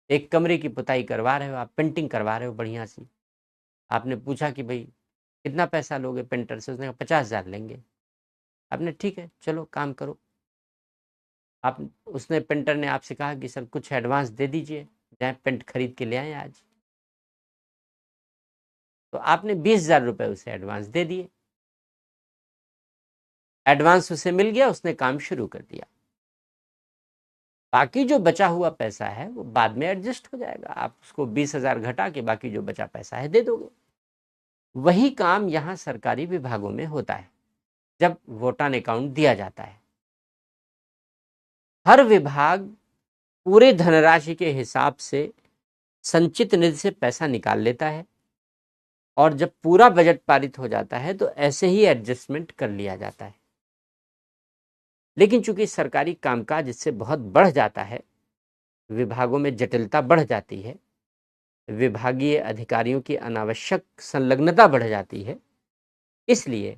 एक कमरे की पुताई करवा रहे हो, आप पेंटिंग करवा रहे हो बढ़िया सी। आपने पूछा कि भाई कितना पैसा लोगे पेंटर से? उसने कहा 50,000 लेंगे। आपने ठीक है, चलो काम करो। आप उसने पेंटर ने आपसे कहा कि सर कुछ एडवांस दे दीजिए, जाए पेंट खरीद के ले आए आज। तो आपने 20,000 रुपये उसे एडवांस दे दिए। एडवांस उसे मिल गया, उसने काम शुरू कर दिया। बाकी जो बचा हुआ पैसा है वो बाद में एडजस्ट हो जाएगा। आप उसको 20,000 घटा के बाकी जो बचा पैसा है दे दोगे। वही काम यहाँ सरकारी विभागों में होता है। जब वोट ऑन अकाउंट दिया जाता है, हर विभाग पूरे धनराशि के हिसाब से संचित निधि से पैसा निकाल लेता है और जब पूरा बजट पारित हो जाता है तो ऐसे ही एडजस्टमेंट कर लिया जाता है। लेकिन चूंकि सरकारी कामकाज इससे बहुत बढ़ जाता है, विभागों में जटिलता बढ़ जाती है, विभागीय अधिकारियों की अनावश्यक संलग्नता बढ़ जाती है, इसलिए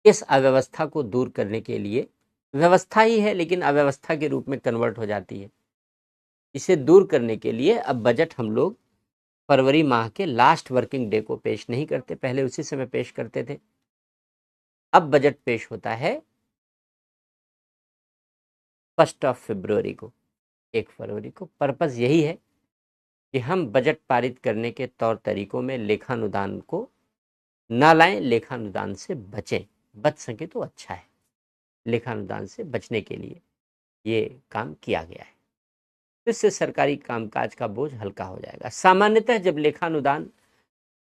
इस अव्यवस्था को दूर करने के लिए, व्यवस्था ही है लेकिन अव्यवस्था के रूप में कन्वर्ट हो जाती है, इसे दूर करने के लिए अब बजट हम लोग फरवरी माह के लास्ट वर्किंग डे को पेश नहीं करते, पहले उसी समय पेश करते थे। अब बजट पेश होता है 1 फरवरी को, 1 फरवरी को। पर्पस यही है कि हम बजट पारित करने के तौर तरीकों में लेखानुदान को ना लाएं, लेखानुदान से बचें। बच सके तो अच्छा है। लेखानुदान से बचने के लिए ये काम किया गया है। इससे सरकारी कामकाज का बोझ हल्का हो जाएगा। सामान्यतः जब लेखानुदान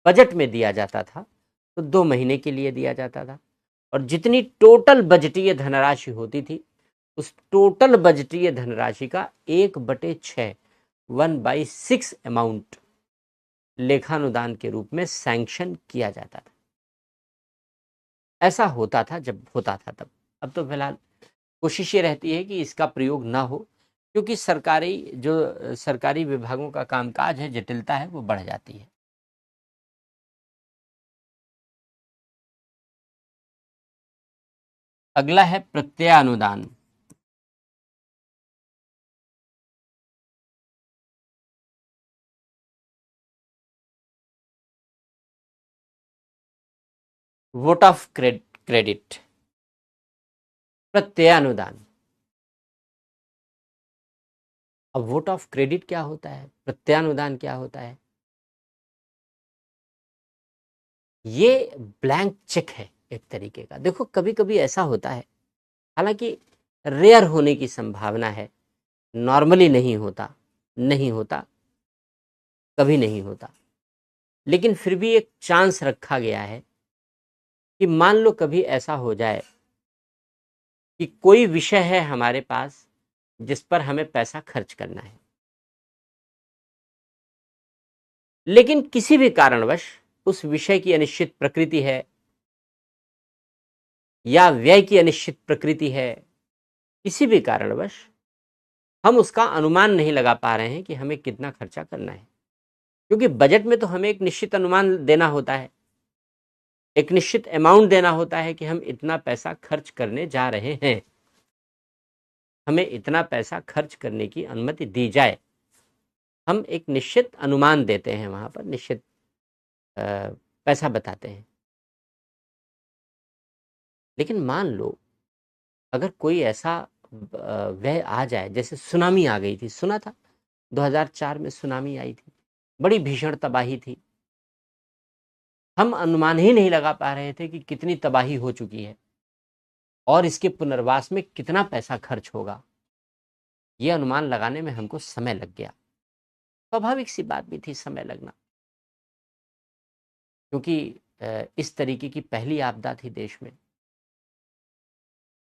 बजट में दिया जाता था तो 2 महीने के लिए दिया जाता था और जितनी टोटल बजटीय धनराशि होती थी उस टोटल बजटीय धनराशि का 1/6, 1/6 अमाउंट लेखानुदान के रूप में सैंक्शन किया जाता था। ऐसा होता था जब होता था तब। अब तो फिलहाल कोशिश ये रहती है कि इसका प्रयोग ना हो, क्योंकि सरकारी विभागों का कामकाज है, जटिलता है, वो बढ़ जाती है। अगला है प्रत्ययानुदान। वोट ऑफ क्रेडिट, प्रत्ययानुदान। अब वोट ऑफ क्रेडिट क्या होता है, प्रत्ययानुदान क्या होता है? ये ब्लैंक चेक है एक तरीके का। देखो कभी कभी ऐसा होता है, हालांकि रेयर होने की संभावना है, नॉर्मली नहीं होता, नहीं होता, कभी नहीं होता, लेकिन फिर भी एक चांस रखा गया है कि मान लो कभी ऐसा हो जाए कि कोई विषय है हमारे पास जिस पर हमें पैसा खर्च करना है, लेकिन किसी भी कारणवश उस विषय की अनिश्चित प्रकृति है या व्यय की अनिश्चित प्रकृति है, किसी भी कारणवश हम उसका अनुमान नहीं लगा पा रहे हैं कि हमें कितना खर्चा करना है। क्योंकि बजट में तो हमें एक निश्चित अनुमान देना होता है, एक निश्चित अमाउंट देना होता है कि हम इतना पैसा खर्च करने जा रहे हैं, हमें इतना पैसा खर्च करने की अनुमति दी जाए। हम एक निश्चित अनुमान देते हैं, वहां पर निश्चित पैसा बताते हैं। लेकिन मान लो अगर कोई ऐसा व्यय आ जाए, जैसे सुनामी आ गई थी, सुना था 2004 में सुनामी आई थी, बड़ी भीषण तबाही थी, हम अनुमान ही नहीं लगा पा रहे थे कि कितनी तबाही हो चुकी है और इसके पुनर्वास में कितना पैसा खर्च होगा। ये अनुमान लगाने में हमको समय लग गया। स्वाभाविक सी बात भी थी समय लगना, क्योंकि इस तरीके की पहली आपदा थी देश में,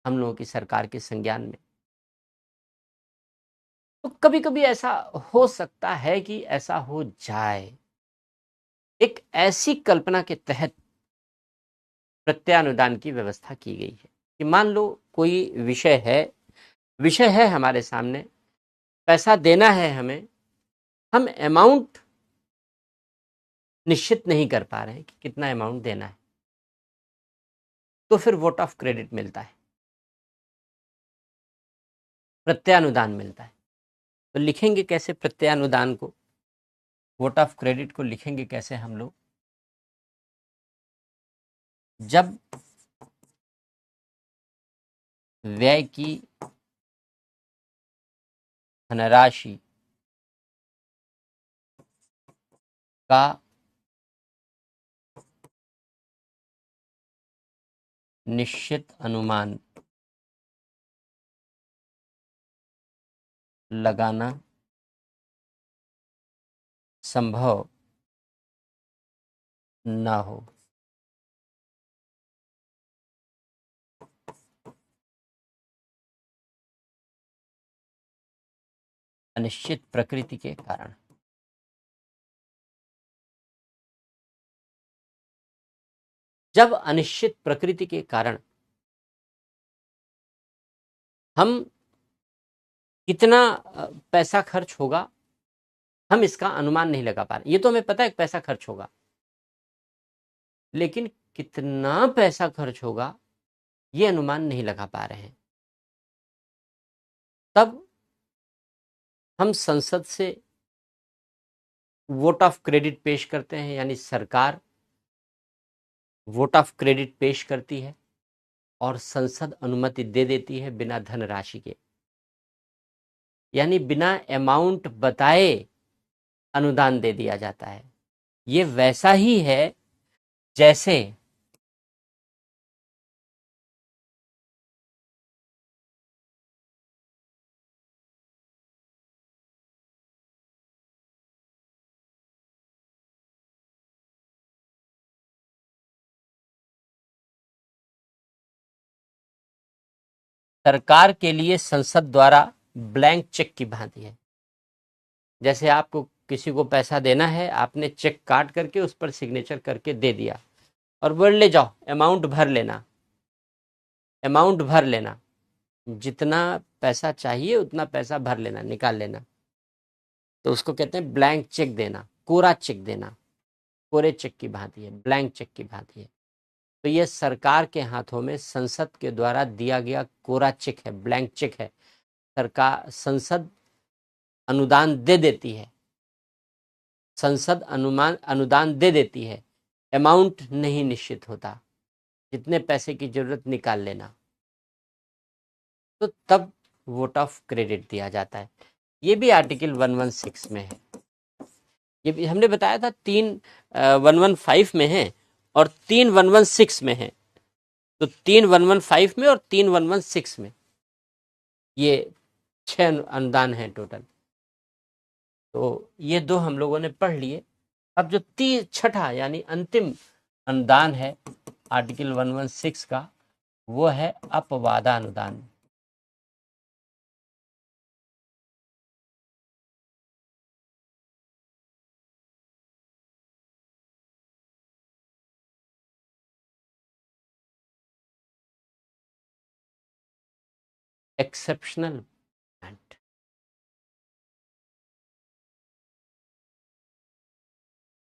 हम लोगों की सरकार के संज्ञान में। तो कभी कभी ऐसा हो सकता है कि ऐसा हो जाए। एक ऐसी कल्पना के तहत प्रत्यानुदान की व्यवस्था की गई है कि मान लो कोई विषय है हमारे सामने, पैसा देना है हमें, हम अमाउंट निश्चित नहीं कर पा रहे हैं कि कितना अमाउंट देना है, तो फिर वोट ऑफ क्रेडिट मिलता है, प्रत्यानुदान मिलता है। तो लिखेंगे कैसे प्रत्यानुदान को, वोट ऑफ क्रेडिट को लिखेंगे कैसे हम लोग? जब व्यय की धनराशि का निश्चित अनुमान लगाना संभव ना हो। अनिश्चित प्रकृति के कारण। जब अनिश्चित प्रकृति के कारण हम कितना पैसा खर्च होगा, हम इसका अनुमान नहीं लगा पा रहे। ये तो हमें पता है कि पैसा खर्च होगा, लेकिन कितना पैसा खर्च होगा ये अनुमान नहीं लगा पा रहे हैं। तब हम संसद से वोट ऑफ क्रेडिट पेश करते हैं, यानी सरकार वोट ऑफ क्रेडिट पेश करती है और संसद अनुमति दे देती है बिना धनराशि के, यानी बिना अमाउंट बताए अनुदान दे दिया जाता है। ये वैसा ही है जैसे सरकार के लिए संसद द्वारा ब्लैंक चेक की भांति है। जैसे आपको किसी को पैसा देना है, आपने चेक काट करके उस पर सिग्नेचर करके दे दिया और बोल ले जाओ अमाउंट भर लेना, अमाउंट भर लेना, जितना पैसा चाहिए उतना पैसा भर लेना, निकाल लेना। तो उसको कहते हैं ब्लैंक चेक देना, कोरा चेक देना, कोरे चेक की भांति है, ब्लैंक चेक की भांति है। तो ये सरकार के हाथों में संसद के द्वारा दिया गया कोरा चेक है, ब्लैंक चेक है। सरकार, संसद अनुदान दे देती है, संसद अनुदान दे देती है, अमाउंट नहीं निश्चित होता। जितने पैसे की जरूरत निकाल लेना, तो तब वोट ऑफ क्रेडिट दिया जाता है। ये भी आर्टिकल 116 में है। ये भी हमने बताया था 3 115 में है और 3 116 में है। तो 3 115 में और 3 116 में ये 6 अनुदान है टोटल। तो ये 2 हम लोगों ने पढ़ लिए। अब जो छठा यानी अंतिम अनुदान है आर्टिकल 116 का, वो है अपवादानुदान। Exceptional grant.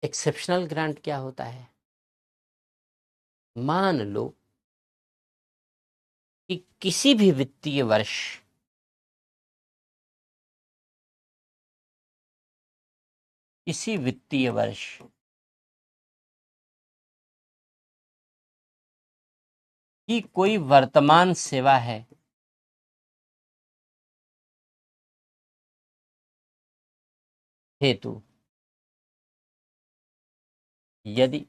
एक्सेप्शनल ग्रांट क्या होता है? मान लो कि किसी भी वित्तीय वर्ष की कोई वर्तमान सेवा है हेतु यदि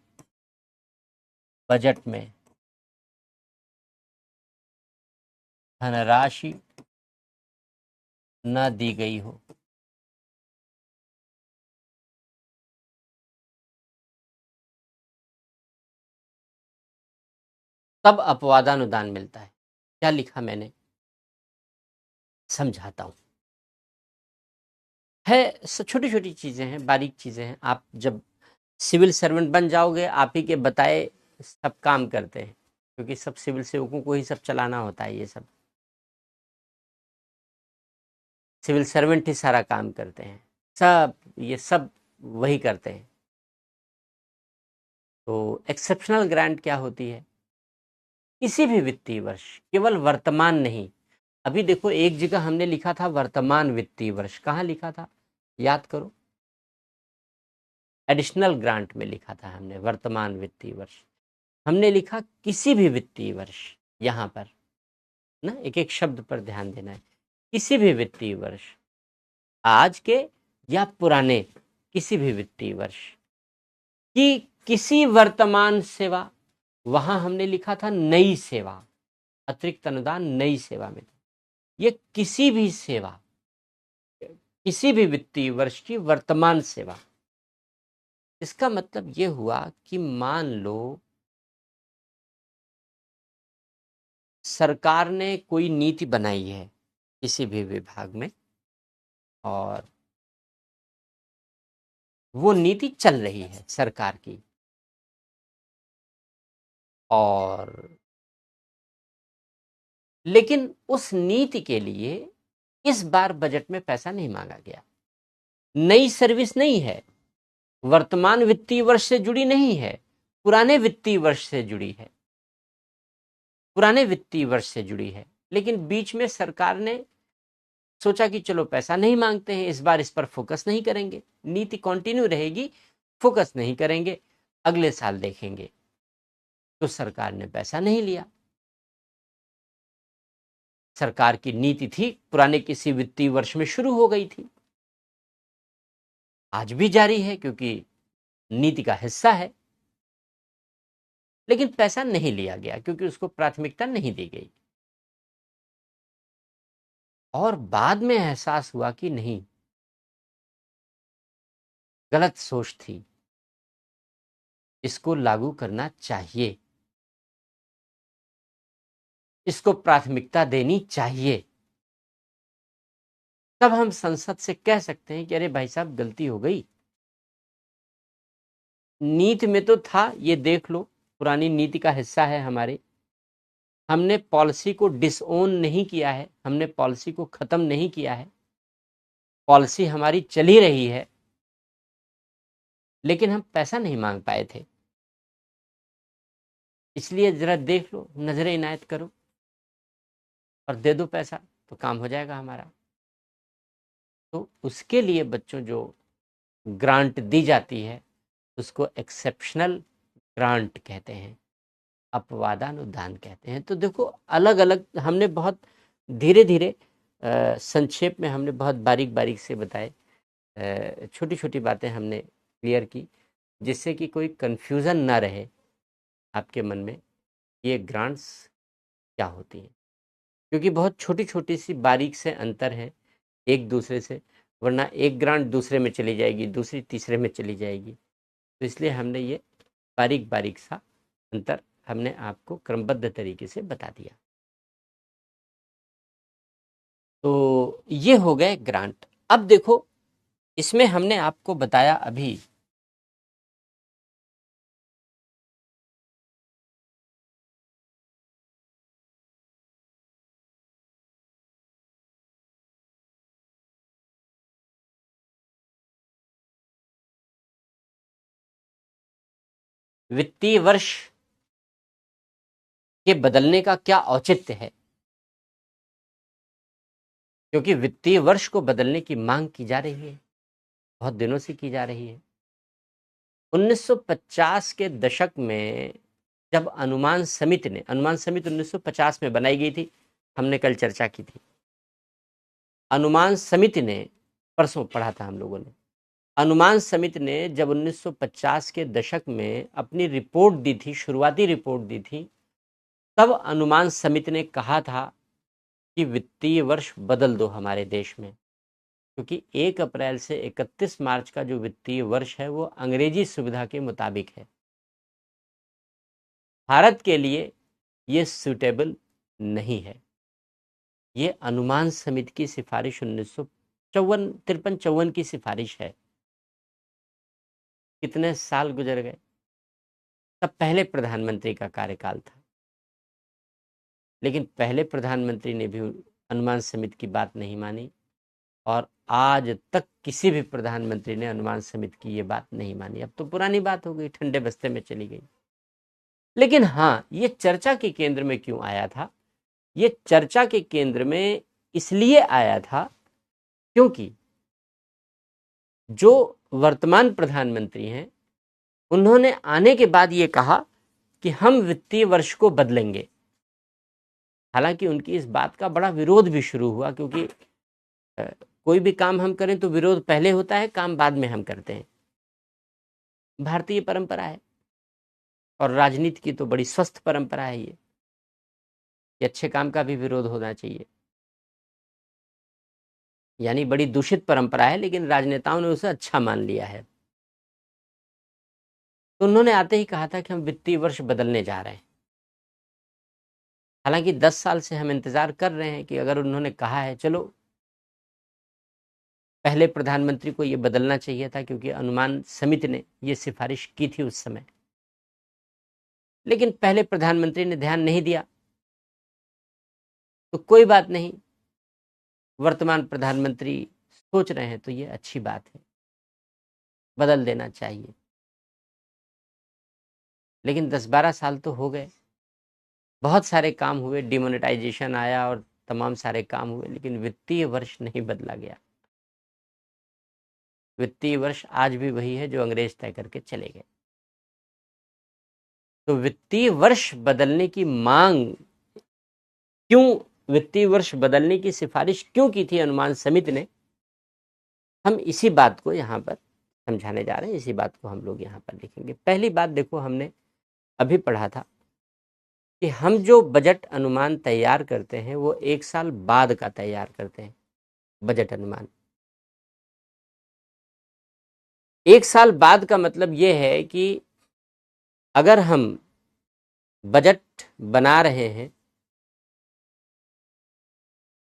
बजट में धनराशि न दी गई हो, तब अपवादानुदान मिलता है। क्या लिखा मैंने, समझाता हूं। है छोटी छोटी चीजें हैं, बारीक चीजें हैं। आप जब सिविल सर्वेंट बन जाओगे, आप ही के बताए सब काम करते हैं, क्योंकि सब सिविल सेवकों को ही सब चलाना होता है। ये सब सिविल सर्वेंट ही सारा काम करते हैं, सब ये सब वही करते हैं। तो एक्सेप्शनल ग्रांट क्या होती है? किसी भी वित्तीय वर्ष, केवल वर्तमान नहीं। अभी देखो एक जगह हमने लिखा था वर्तमान वित्तीय वर्ष, कहाँ लिखा था याद करो? एडिशनल ग्रांट में लिखा था हमने वर्तमान वित्तीय वर्ष। हमने लिखा किसी भी वित्तीय वर्ष, यहाँ पर ना एक एक शब्द पर ध्यान देना है। किसी भी वित्तीय वर्ष, आज के या पुराने किसी भी वित्तीय वर्ष की किसी वर्तमान सेवा, वहां हमने लिखा था नई सेवा, अतिरिक्त अनुदान नई सेवा में। ये किसी भी सेवा, किसी भी वित्तीय वर्ष की वर्तमान सेवा, इसका मतलब ये हुआ कि मान लो सरकार ने कोई नीति बनाई है किसी भी विभाग में, और वो नीति चल रही है सरकार की, और लेकिन उस नीति के लिए इस बार बजट में पैसा नहीं मांगा गया। नई सर्विस नहीं है, वर्तमान वित्तीय वर्ष से जुड़ी नहीं है, पुराने वित्तीय वर्ष से जुड़ी है, पुराने वित्तीय वर्ष से जुड़ी है। लेकिन बीच में सरकार ने सोचा कि चलो पैसा नहीं मांगते हैं, इस बार इस पर फोकस नहीं करेंगे, नीति कंटिन्यू रहेगी, फोकस नहीं करेंगे, अगले साल देखेंगे। तो सरकार ने पैसा नहीं लिया। सरकार की नीति थी पुराने किसी वित्तीय वर्ष में शुरू हो गई थी, आज भी जारी है क्योंकि नीति का हिस्सा है, लेकिन पैसा नहीं लिया गया क्योंकि उसको प्राथमिकता नहीं दी गई। और बाद में एहसास हुआ कि नहीं, गलत सोच थी, इसको लागू करना चाहिए, इसको प्राथमिकता देनी चाहिए। तब हम संसद से कह सकते हैं कि अरे भाई साहब गलती हो गई, नीति में तो था, ये देख लो पुरानी नीति का हिस्सा है हमारे, हमने पॉलिसी को डिसओन नहीं किया है, हमने पॉलिसी को खत्म नहीं किया है, पॉलिसी हमारी चली रही है, लेकिन हम पैसा नहीं मांग पाए थे। इसलिए जरा देख लो, नजरें इनायत करो और दे दो पैसा, तो काम हो जाएगा हमारा। तो उसके लिए बच्चों जो ग्रांट दी जाती है उसको एक्सेप्शनल ग्रांट कहते हैं। अपवादानुदान कहते हैं। तो देखो अलग अलग हमने बहुत धीरे धीरे संक्षेप में हमने बहुत बारीक बारीक से बताए, छोटी छोटी बातें हमने क्लियर की, जिससे कि कोई कन्फ्यूज़न ना रहे आपके मन में ये ग्रांट्स क्या होती हैं, क्योंकि बहुत छोटी छोटी सी बारीक से अंतर है एक दूसरे से, वरना एक ग्रांट दूसरे में चली जाएगी, दूसरी तीसरे में चली जाएगी। तो इसलिए हमने ये बारीक बारीक सा अंतर हमने आपको क्रमबद्ध तरीके से बता दिया। तो ये हो गए ग्रांट। अब देखो इसमें हमने आपको बताया अभी वित्तीय वर्ष के बदलने का क्या औचित्य है, क्योंकि वित्तीय वर्ष को बदलने की मांग की जा रही है, बहुत दिनों से की जा रही है। 1950 के दशक में जब अनुमान समिति 1950 में बनाई गई थी, हमने कल चर्चा की थी। अनुमान समिति ने, परसों पढ़ा था हम लोगों ने, अनुमान समिति ने जब 1950 के दशक में अपनी रिपोर्ट दी थी, शुरुआती रिपोर्ट दी थी, तब अनुमान समिति ने कहा था कि वित्तीय वर्ष बदल दो हमारे देश में, क्योंकि 1 अप्रैल से 31 मार्च का जो वित्तीय वर्ष है वो अंग्रेजी सुविधा के मुताबिक है। भारत के लिए ये सूटेबल नहीं है। ये अनुमान समिति की सिफारिश 1953-54 की सिफारिश है। कितने साल गुजर गए, तब पहले प्रधानमंत्री का कार्यकाल था, लेकिन पहले प्रधानमंत्री ने भी अनुमान समिति की बात नहीं मानी, और आज तक किसी भी प्रधानमंत्री ने अनुमान समिति की ये बात नहीं मानी। अब तो पुरानी बात हो गई, ठंडे बस्ते में चली गई। लेकिन हाँ, ये चर्चा के केंद्र में क्यों आया था? ये चर्चा के केंद्र में इसलिए आया था क्योंकि जो वर्तमान प्रधानमंत्री हैं, उन्होंने आने के बाद ये कहा कि हम वित्तीय वर्ष को बदलेंगे। हालांकि उनकी इस बात का बड़ा विरोध भी शुरू हुआ, क्योंकि कोई भी काम हम करें तो विरोध पहले होता है, काम बाद में हम करते हैं। भारतीय परंपरा है, और राजनीति की तो बड़ी स्वस्थ परंपरा है ये अच्छे काम का भी विरोध होना चाहिए। यानी बड़ी दूषित परंपरा है, लेकिन राजनेताओं ने उसे अच्छा मान लिया है। तो उन्होंने आते ही कहा था कि हम वित्तीय वर्ष बदलने जा रहे हैं। हालांकि 10 साल से हम इंतजार कर रहे हैं कि अगर उन्होंने कहा है, चलो पहले प्रधानमंत्री को ये बदलना चाहिए था, क्योंकि अनुमान समिति ने ये सिफारिश की थी उस समय, लेकिन पहले प्रधानमंत्री ने ध्यान नहीं दिया। तो कोई बात नहीं, वर्तमान प्रधानमंत्री सोच रहे हैं तो ये अच्छी बात है, बदल देना चाहिए। लेकिन 10-12 साल तो हो गए, बहुत सारे काम हुए, डिमोनेटाइजेशन आया और तमाम सारे काम हुए, लेकिन वित्तीय वर्ष नहीं बदला गया। वित्तीय वर्ष आज भी वही है जो अंग्रेज तय करके चले गए। तो वित्तीय वर्ष बदलने की मांग क्यों, वित्तीय वर्ष बदलने की सिफारिश क्यों की थी अनुमान समिति ने, हम इसी बात को यहाँ पर समझाने जा रहे हैं। इसी बात को हम लोग यहाँ पर लिखेंगे। पहली बात देखो, हमने अभी पढ़ा था कि हम जो बजट अनुमान तैयार करते हैं वो 1 साल बाद का तैयार करते हैं। बजट अनुमान 1 साल बाद का मतलब ये है कि अगर हम बजट बना रहे हैं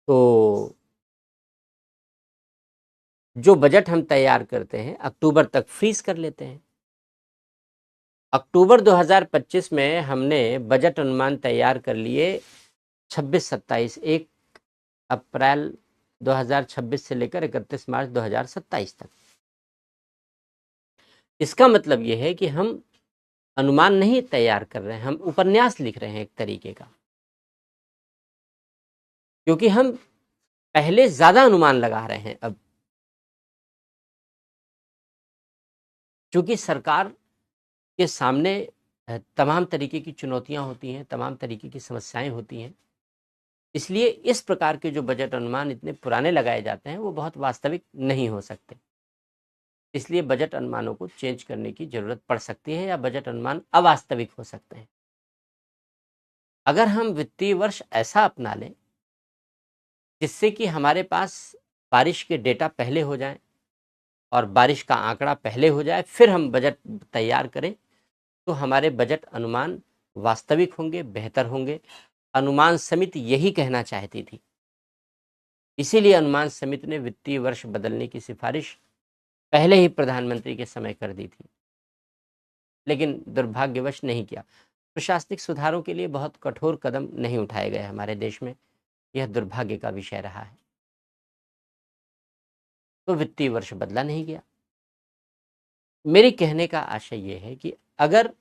तो जो बजट हम तैयार करते हैं अक्टूबर तक फ्रीज कर लेते हैं। अक्टूबर 2025 में हमने बजट अनुमान तैयार कर लिए 26-27, 1 अप्रैल 2026 से लेकर 31 मार्च 2027 तक। इसका मतलब यह है कि हम अनुमान नहीं तैयार कर रहे हैं, हम उपन्यास लिख रहे हैं एक तरीके का, क्योंकि हम पहले ज्यादा अनुमान लगा रहे हैं। अब चूंकि सरकार के सामने तमाम तरीके की चुनौतियां होती हैं, तमाम तरीके की समस्याएं होती हैं। इसलिए इस प्रकार के जो बजट अनुमान इतने पुराने लगाए जाते हैं वो बहुत वास्तविक नहीं हो सकते। इसलिए बजट अनुमानों को चेंज करने की ज़रूरत पड़ सकती है या बजट अनुमान अवास्तविक हो सकते हैं। अगर हम वित्तीय वर्ष ऐसा अपना लें जिससे कि हमारे पास बारिश के डेटा पहले हो जाएं और बारिश का आंकड़ा पहले हो जाए, फिर हम बजट तैयार करें, तो हमारे बजट अनुमान वास्तविक होंगे, बेहतर होंगे। अनुमान समिति यही कहना चाहती थी। इसीलिए अनुमान समिति ने वित्तीय वर्ष बदलने की सिफारिश पहले ही प्रधानमंत्री के समय कर दी थी, लेकिन दुर्भाग्यवश नहीं किया। प्रशासनिक सुधारों के लिए बहुत कठोर कदम नहीं उठाए गए हमारे देश में, यह दुर्भाग्य का विषय रहा है। तो वित्तीय वर्ष बदला नहीं गया। मेरे कहने का आशय यह है कि अगर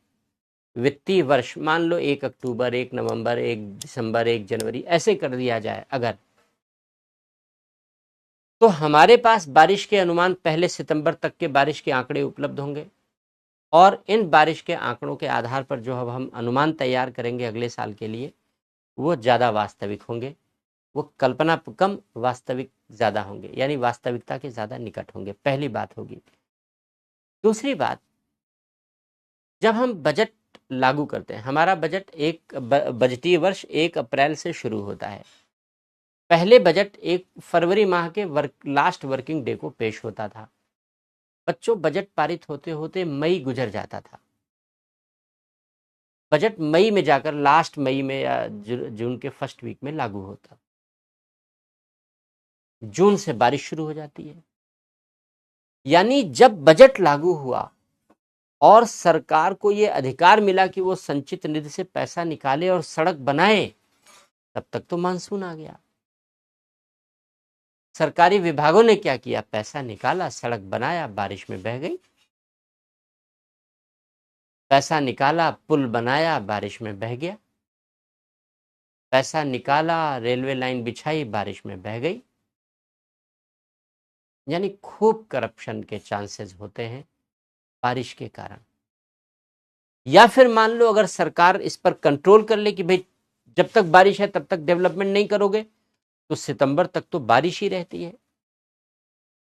वित्तीय वर्ष मान लो 1 अक्टूबर, 1 नवंबर, 1 दिसंबर, 1 जनवरी ऐसे कर दिया जाए अगर, तो हमारे पास बारिश के अनुमान पहले सितंबर तक के बारिश के आंकड़े उपलब्ध होंगे और इन बारिश के आंकड़ों के आधार पर जो अब हम अनुमान तैयार करेंगे अगले साल के लिए, वो ज़्यादा वास्तविक होंगे, वो कल्पना कम वास्तविक ज़्यादा होंगे, यानी वास्तविकता के ज़्यादा निकट होंगे। पहली बात होगी। दूसरी बात, जब हम बजट लागू करते हैं, हमारा बजट बजटीय वर्ष 1 अप्रैल से शुरू होता है। पहले बजट 1 फरवरी माह के लास्ट वर्किंग डे को पेश होता था। बच्चों, बजट पारित होते होते मई गुजर जाता था। बजट मई में जाकर लास्ट मई में या जून के फर्स्ट वीक में लागू होता। जून से बारिश शुरू हो जाती है। यानी जब बजट लागू हुआ और सरकार को ये अधिकार मिला कि वो संचित निधि से पैसा निकाले और सड़क बनाए, तब तक तो मानसून आ गया। सरकारी विभागों ने क्या किया? पैसा निकाला, सड़क बनाया, बारिश में बह गई। पैसा निकाला, पुल बनाया, बारिश में बह गया। पैसा निकाला, रेलवे लाइन बिछाई, बारिश में बह गई। यानी खूब करप्शन के चांसेस होते हैं बारिश के कारण। या फिर मान लो अगर सरकार इस पर कंट्रोल कर ले कि भाई जब तक बारिश है तब तक डेवलपमेंट नहीं करोगे, तो सितंबर तक तो बारिश ही रहती है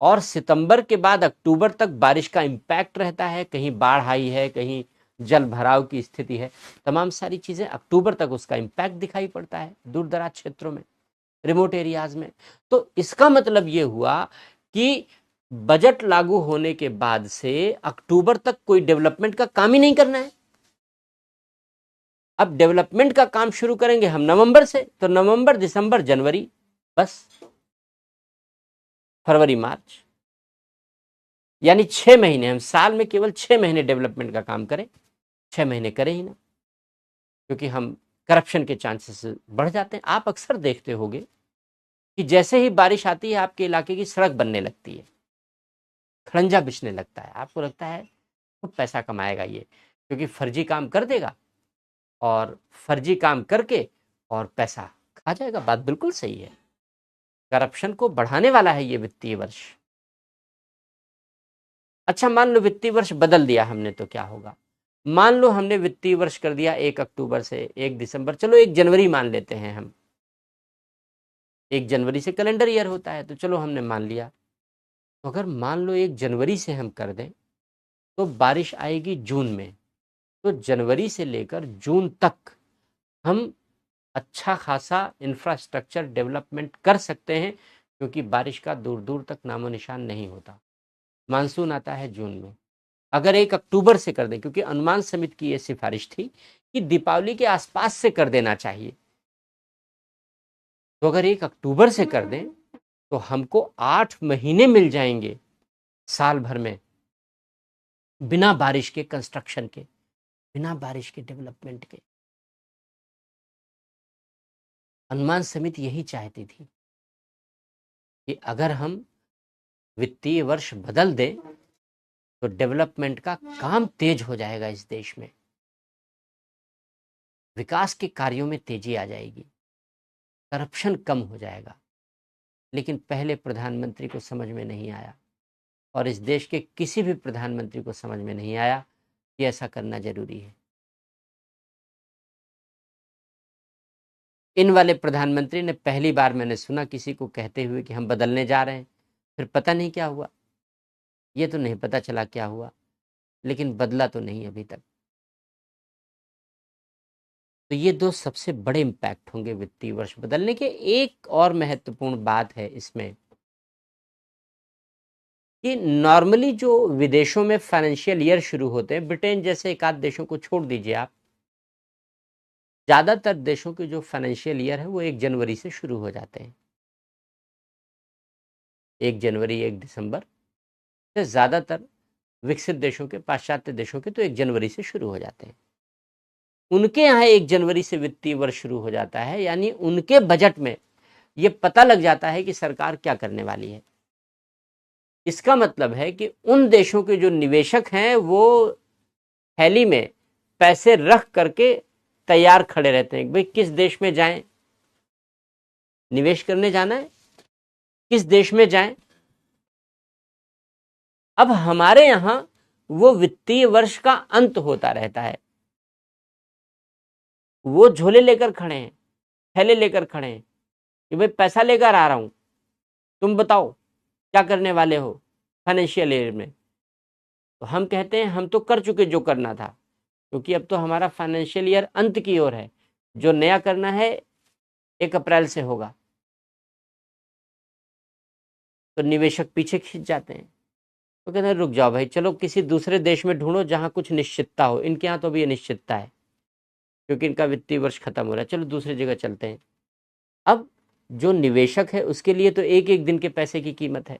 और सितंबर के बाद अक्टूबर तक बारिश का इम्पैक्ट रहता है। कहीं बाढ़ आई है, कहीं जल भराव की स्थिति है, तमाम सारी चीजें अक्टूबर तक उसका इम्पैक्ट दिखाई पड़ता है दूर दराज क्षेत्रों में, रिमोट एरियाज में। तो इसका मतलब ये हुआ कि बजट लागू होने के बाद से अक्टूबर तक कोई डेवलपमेंट का काम ही नहीं करना है। अब डेवलपमेंट का काम शुरू करेंगे हम नवंबर से, तो नवंबर, दिसंबर, जनवरी, बस फरवरी, मार्च, यानी 6 महीने। हम साल में केवल 6 महीने डेवलपमेंट का काम करें, 6 महीने करें ही ना, क्योंकि हम करप्शन के चांसेस बढ़ जाते हैं। आप अक्सर देखते होंगे कि जैसे ही बारिश आती है आपके इलाके की सड़क बनने लगती है, खड़ंजा बिछने लगता है। आपको लगता है खूब पैसा कमाएगा ये, क्योंकि फर्जी काम कर देगा और फर्जी काम करके और पैसा खा जाएगा। बात बिल्कुल सही है। करप्शन को बढ़ाने वाला है ये वित्तीय वर्ष। अच्छा, मान लो वित्तीय वर्ष बदल दिया हमने, तो क्या होगा? मान लो हमने वित्तीय वर्ष कर दिया 1 अक्टूबर से 1 दिसंबर, चलो 1 जनवरी मान लेते हैं हम। 1 जनवरी से कैलेंडर ईयर होता है, तो चलो हमने मान लिया। तो अगर मान लो 1 जनवरी से हम कर दें, तो बारिश आएगी जून में। तो जनवरी से लेकर जून तक हम अच्छा खासा इंफ्रास्ट्रक्चर डेवलपमेंट कर सकते हैं, क्योंकि बारिश का दूर दूर तक नामो निशान नहीं होता। मानसून आता है जून में। अगर 1 अक्टूबर से कर दें, क्योंकि अनुमान समिति की यह सिफारिश थी कि दीपावली के आसपास से कर देना चाहिए, तो अगर 1 अक्टूबर से कर दें तो हमको 8 महीने मिल जाएंगे साल भर में, बिना बारिश के कंस्ट्रक्शन के, बिना बारिश के डेवलपमेंट के। अनुमान समिति यही चाहती थी कि अगर हम वित्तीय वर्ष बदल दें तो डेवलपमेंट का काम तेज हो जाएगा इस देश में, विकास के कार्यों में तेजी आ जाएगी, करप्शन कम हो जाएगा। लेकिन पहले प्रधानमंत्री को समझ में नहीं आया और इस देश के किसी भी प्रधानमंत्री को समझ में नहीं आया कि ऐसा करना जरूरी है। इन वाले प्रधानमंत्री ने पहली बार मैंने सुना किसी को कहते हुए कि हम बदलने जा रहे हैं, फिर पता नहीं क्या हुआ, ये तो नहीं पता चला क्या हुआ, लेकिन बदला तो नहीं अभी तक। तो ये 2 सबसे बड़े इम्पैक्ट होंगे वित्तीय वर्ष बदलने के। एक और महत्वपूर्ण बात है इसमें कि नॉर्मली जो विदेशों में फाइनेंशियल ईयर शुरू होते हैं, ब्रिटेन जैसे एक आध देशों को छोड़ दीजिए आप, ज़्यादातर देशों के जो फाइनेंशियल ईयर है वो 1 जनवरी से शुरू हो जाते हैं। 1 जनवरी, 1 दिसंबर से ज़्यादातर विकसित देशों के, पाश्चात्य देशों के तो 1 जनवरी से शुरू हो जाते हैं। उनके यहाँ 1 जनवरी से वित्तीय वर्ष शुरू हो जाता है, यानी उनके बजट में ये पता लग जाता है कि सरकार क्या करने वाली है। इसका मतलब है कि उन देशों के जो निवेशक हैं वो थैली में पैसे रख करके तैयार खड़े रहते हैं, भाई किस देश में जाएं, निवेश करने जाना है, किस देश में जाएं। अब हमारे यहां वो वित्तीय वर्ष का अंत होता रहता है, वो झोले लेकर खड़े हैं, थैले लेकर खड़े हैं कि भाई पैसा लेकर आ रहा हूं, तुम बताओ क्या करने वाले हो फाइनेंशियल ईयर में। तो हम कहते हैं हम तो कर चुके जो करना था, क्योंकि अब तो हमारा फाइनेंशियल ईयर अंत की ओर है, जो नया करना है 1 अप्रैल से होगा। तो निवेशक पीछे खींच जाते हैं, तो कहते हैं रुक जाओ भाई, चलो किसी दूसरे देश में ढूंढो जहां कुछ निश्चितता हो। इनके यहाँ तो अभी अनिश्चितता है, क्योंकि इनका वित्तीय वर्ष खत्म हो रहा है, चलो दूसरी जगह चलते हैं। अब जो निवेशक है उसके लिए तो एक एक दिन के पैसे की कीमत है,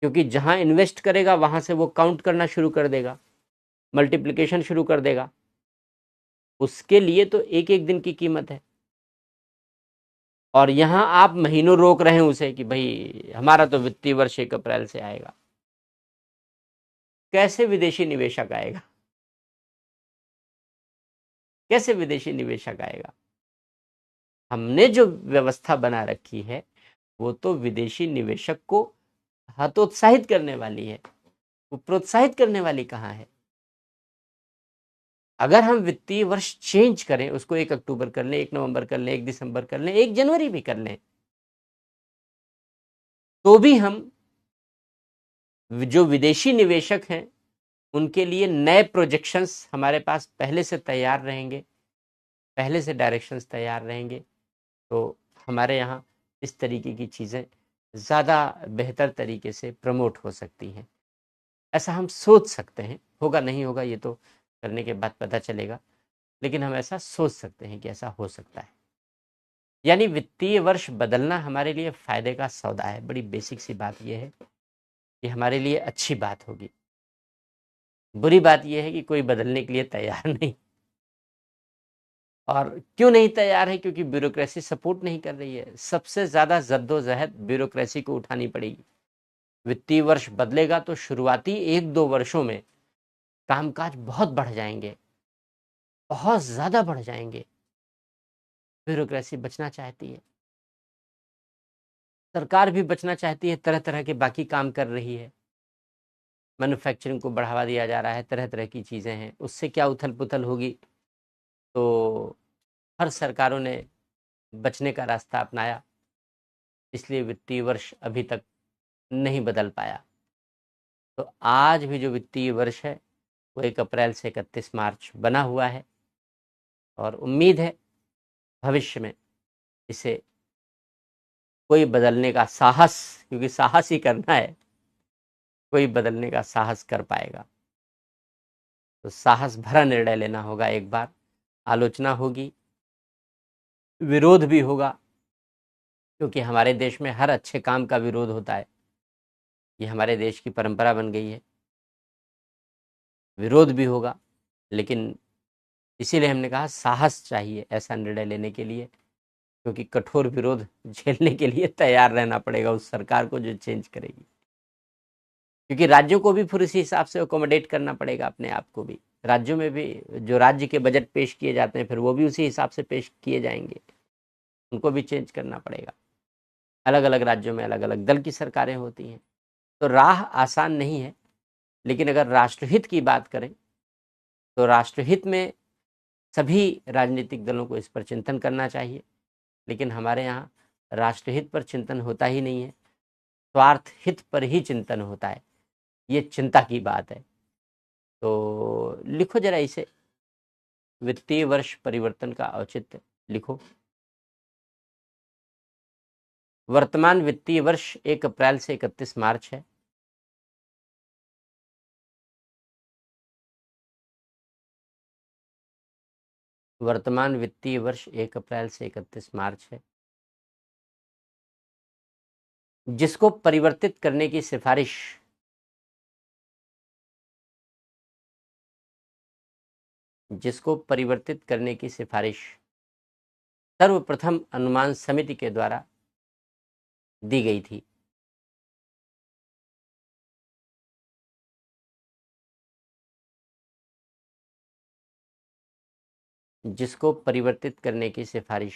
क्योंकि जहां इन्वेस्ट करेगा वहां से वो काउंट करना शुरू कर देगा, मल्टीप्लिकेशन शुरू कर देगा, उसके लिए तो एक एक दिन की कीमत है। और यहां आप महीनों रोक रहे हैं उसे कि भाई हमारा तो वित्तीय वर्ष 1 अप्रैल से आएगा। कैसे विदेशी निवेशक आएगा, कैसे विदेशी निवेशक आएगा। हमने जो व्यवस्था बना रखी है वो तो विदेशी निवेशक को हतोत्साहित करने वाली है, वो प्रोत्साहित करने वाली कहाँ है। अगर हम वित्तीय वर्ष चेंज करें, उसको 1 अक्टूबर कर लें, 1 नवंबर कर लें, 1 दिसंबर कर लें, 1 जनवरी भी कर लें, तो भी हम जो विदेशी निवेशक हैं उनके लिए नए प्रोजेक्शंस हमारे पास पहले से तैयार रहेंगे, पहले से डायरेक्शंस तैयार रहेंगे। तो हमारे यहाँ इस तरीके की चीज़ें ज़्यादा बेहतर तरीके से प्रमोट हो सकती हैं, ऐसा हम सोच सकते हैं। होगा नहीं होगा ये तो करने के बाद पता चलेगा, लेकिन हम ऐसा सोच सकते हैं कि ऐसा हो सकता है। यानी वित्तीय वर्ष बदलना हमारे लिए फ़ायदे का सौदा है। बड़ी बेसिक सी बात यह है कि हमारे लिए अच्छी बात होगी। बुरी बात यह है कि कोई बदलने के लिए तैयार नहीं, और क्यों नहीं तैयार है, क्योंकि ब्यूरोक्रेसी सपोर्ट नहीं कर रही है। सबसे ज़्यादा जद्दोजहद ब्यूरोक्रेसी को उठानी पड़ेगी। वित्तीय वर्ष बदलेगा तो शुरुआती 1-2 वर्षों में कामकाज बहुत बढ़ जाएंगे, बहुत ज़्यादा बढ़ जाएंगे। ब्यूरोक्रेसी बचना चाहती है, सरकार भी बचना चाहती है, तरह तरह के बाकी काम कर रही है, मैन्युफैक्चरिंग को बढ़ावा दिया जा रहा है, तरह तरह की चीज़ें हैं, उससे क्या उथल पुथल होगी। तो हर सरकारों ने बचने का रास्ता अपनाया, इसलिए वित्तीय वर्ष अभी तक नहीं बदल पाया। तो आज भी जो वित्तीय वर्ष है वो 1 अप्रैल से 31 मार्च बना हुआ है, और उम्मीद है भविष्य में इसे कोई बदलने का साहस, क्योंकि साहस ही करना है, कोई बदलने का साहस कर पाएगा। तो साहस भरा निर्णय लेना होगा, एक बार आलोचना होगी, विरोध भी होगा, क्योंकि हमारे देश में हर अच्छे काम का विरोध होता है, ये हमारे देश की परंपरा बन गई है। विरोध भी होगा, लेकिन इसीलिए हमने कहा साहस चाहिए ऐसा निर्णय लेने के लिए, क्योंकि कठोर विरोध झेलने के लिए तैयार रहना पड़ेगा उस सरकार को जो चेंज करेगी, क्योंकि राज्यों को भी फिर इसी हिसाब से अकोमोडेट करना पड़ेगा अपने आप को भी। राज्यों में भी जो राज्य के बजट पेश किए जाते हैं फिर वो भी उसी हिसाब से पेश किए जाएंगे, उनको भी चेंज करना पड़ेगा। अलग अलग राज्यों में अलग अलग दल की सरकारें होती हैं, तो राह आसान नहीं है। लेकिन अगर राष्ट्रहित की बात करें तो राष्ट्रहित में सभी राजनीतिक दलों को इस पर चिंतन करना चाहिए, लेकिन हमारे यहाँ राष्ट्रहित पर चिंतन होता ही नहीं है, स्वार्थ हित पर ही चिंतन होता है। ये चिंता की बात है। तो लिखो जरा इसे, वित्तीय वर्ष परिवर्तन का औचित्य लिखो। वर्तमान वित्तीय वर्ष 1 अप्रैल से 31 मार्च है। वर्तमान वित्तीय वर्ष 1 अप्रैल से 31 मार्च है। जिसको परिवर्तित करने की सिफारिश सर्वप्रथम अनुमान समिति के द्वारा दी गई थी। जिसको परिवर्तित करने की सिफारिश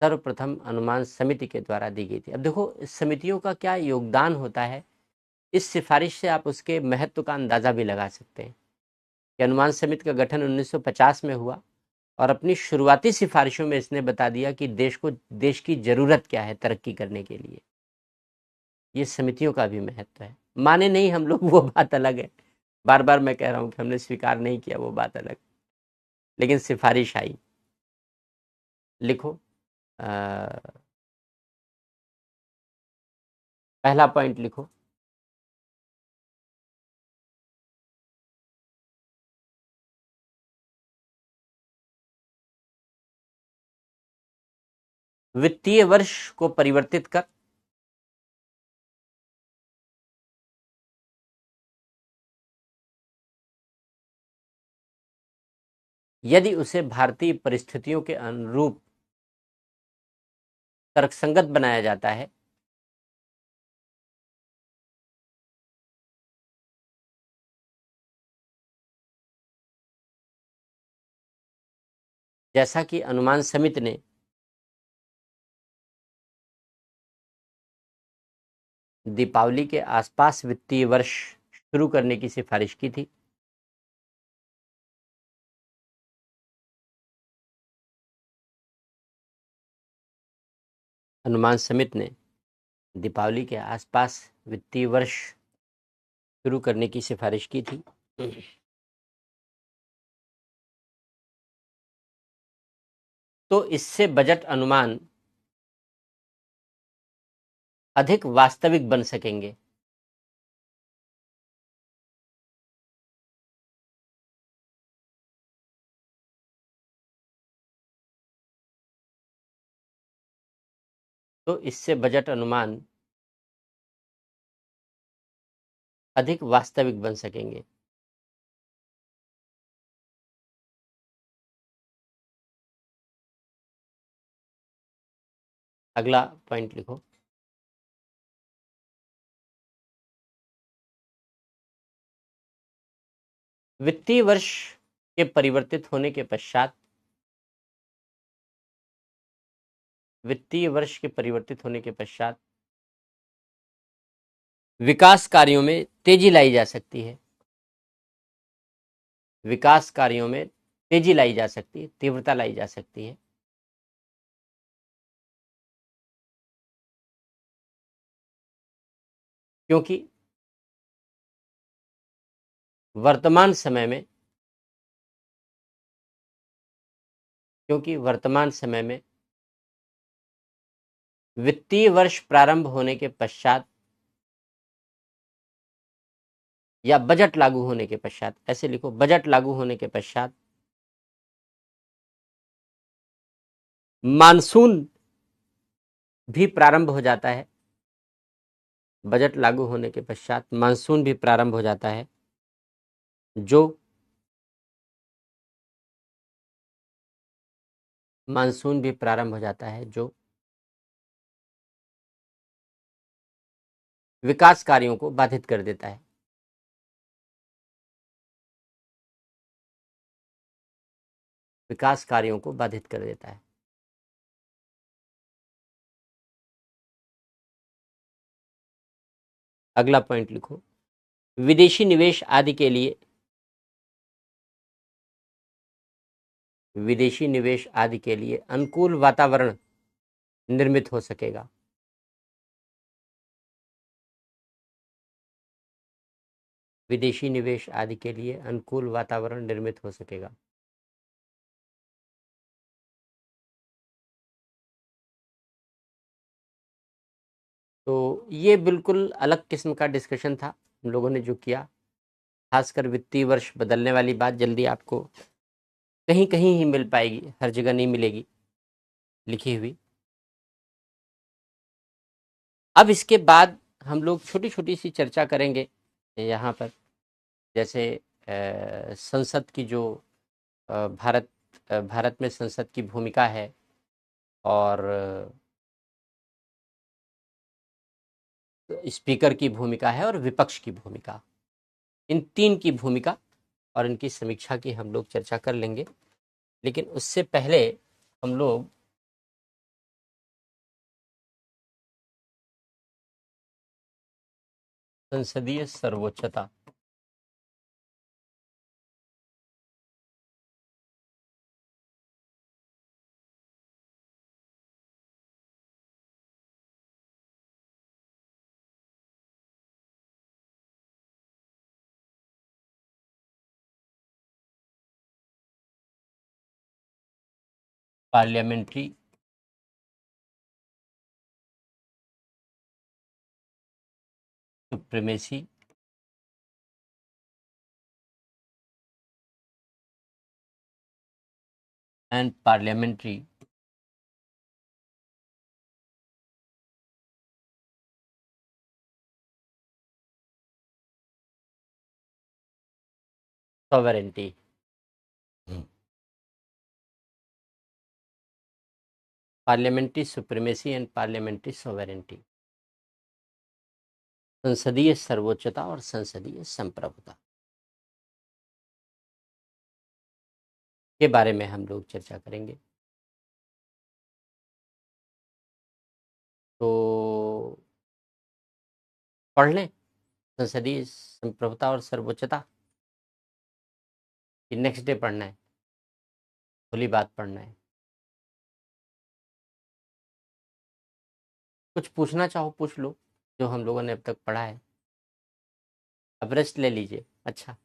सर्वप्रथम अनुमान समिति के द्वारा दी गई थी। अब देखो इस समितियों का क्या योगदान होता है, इस सिफारिश से आप उसके महत्व का अंदाजा भी लगा सकते हैं कि अनुमान समिति का गठन 1950 में हुआ और अपनी शुरुआती सिफारिशों में इसने बता दिया कि देश की जरूरत क्या है तरक्की करने के लिए। ये समितियों का भी महत्व है। माने नहीं हम लोग, वो बात अलग है, बार बार मैं कह रहा हूं कि हमने स्वीकार नहीं किया, वो बात अलग, लेकिन सिफारिश आई। लिखो पहला पॉइंट लिखो, वित्तीय वर्ष को परिवर्तित कर यदि उसे भारतीय परिस्थितियों के अनुरूप तर्कसंगत बनाया जाता है जैसा कि अनुमान समिति ने दीपावली के आसपास वित्तीय वर्ष शुरू करने की सिफारिश की थी। अनुमान समिति ने दीपावली के आसपास वित्तीय वर्ष शुरू करने की सिफारिश की थी। तो इससे बजट अनुमान अधिक वास्तविक बन सकेंगे। तो इससे बजट अनुमान अधिक वास्तविक बन सकेंगे। अगला पॉइंट लिखो, वित्तीय वर्ष के परिवर्तित होने के पश्चात विकास कार्यों में तेजी लाई जा सकती है। विकास कार्यों में तेजी लाई जा सकती है, तीव्रता लाई जा सकती है। क्योंकि वर्तमान समय में वित्तीय वर्ष प्रारंभ होने के पश्चात या बजट लागू होने के पश्चात, ऐसे लिखो, बजट लागू होने के पश्चात मानसून भी प्रारंभ हो जाता है। बजट लागू होने के पश्चात मानसून भी प्रारंभ हो जाता है, जो विकास कार्यों को बाधित कर देता है। विकास कार्यों को बाधित कर देता है। अगला पॉइंट लिखो, विदेशी निवेश आदि के लिए विदेशी निवेश आदि के लिए अनुकूल वातावरण निर्मित हो सकेगा। विदेशी निवेश आदि के लिए अनुकूल वातावरण निर्मित हो सकेगा। तो ये बिल्कुल अलग किस्म का डिस्कशन था हम लोगों ने जो किया, खासकर वित्तीय वर्ष बदलने वाली बात जल्दी आपको कहीं कहीं ही मिल पाएगी, हर जगह नहीं मिलेगी लिखी हुई। अब इसके बाद हम लोग छोटी छोटी सी चर्चा करेंगे यहाँ पर, जैसे संसद की जो भारत में संसद की भूमिका है, और स्पीकर की भूमिका है, और विपक्ष की भूमिका, इन तीन की भूमिका और इनकी समीक्षा की हम लोग चर्चा कर लेंगे। लेकिन उससे पहले हम लोग संसदीय सर्वोच्चता, parliamentary supremacy and parliamentary sovereignty. Parliamentary supremacy and parliamentary sovereignty, संसदीय सर्वोच्चता और संसदीय संप्रभुता के बारे में हम लोग चर्चा करेंगे। तो पढ़ लें संसदीय संप्रभुता और सर्वोच्चता, कि नेक्स्ट डे पढ़ना है, खुली बात पढ़ना है। कुछ पूछना चाहो पूछ लो, जो हम लोगों ने अब तक पढ़ा है। अब रेस्ट ले लीजिए। अच्छा।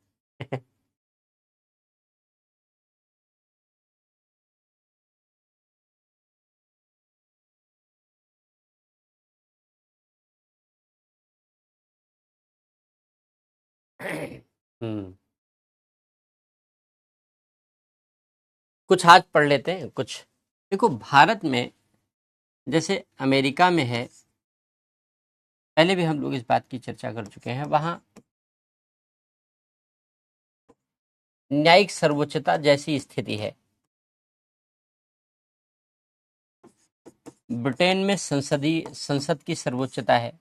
कुछ आज पढ़ लेते हैं कुछ। देखो, भारत में जैसे अमेरिका में है, पहले भी हम लोग इस बात की चर्चा कर चुके हैं, वहां न्यायिक सर्वोच्चता जैसी स्थिति है। ब्रिटेन में संसद की सर्वोच्चता है।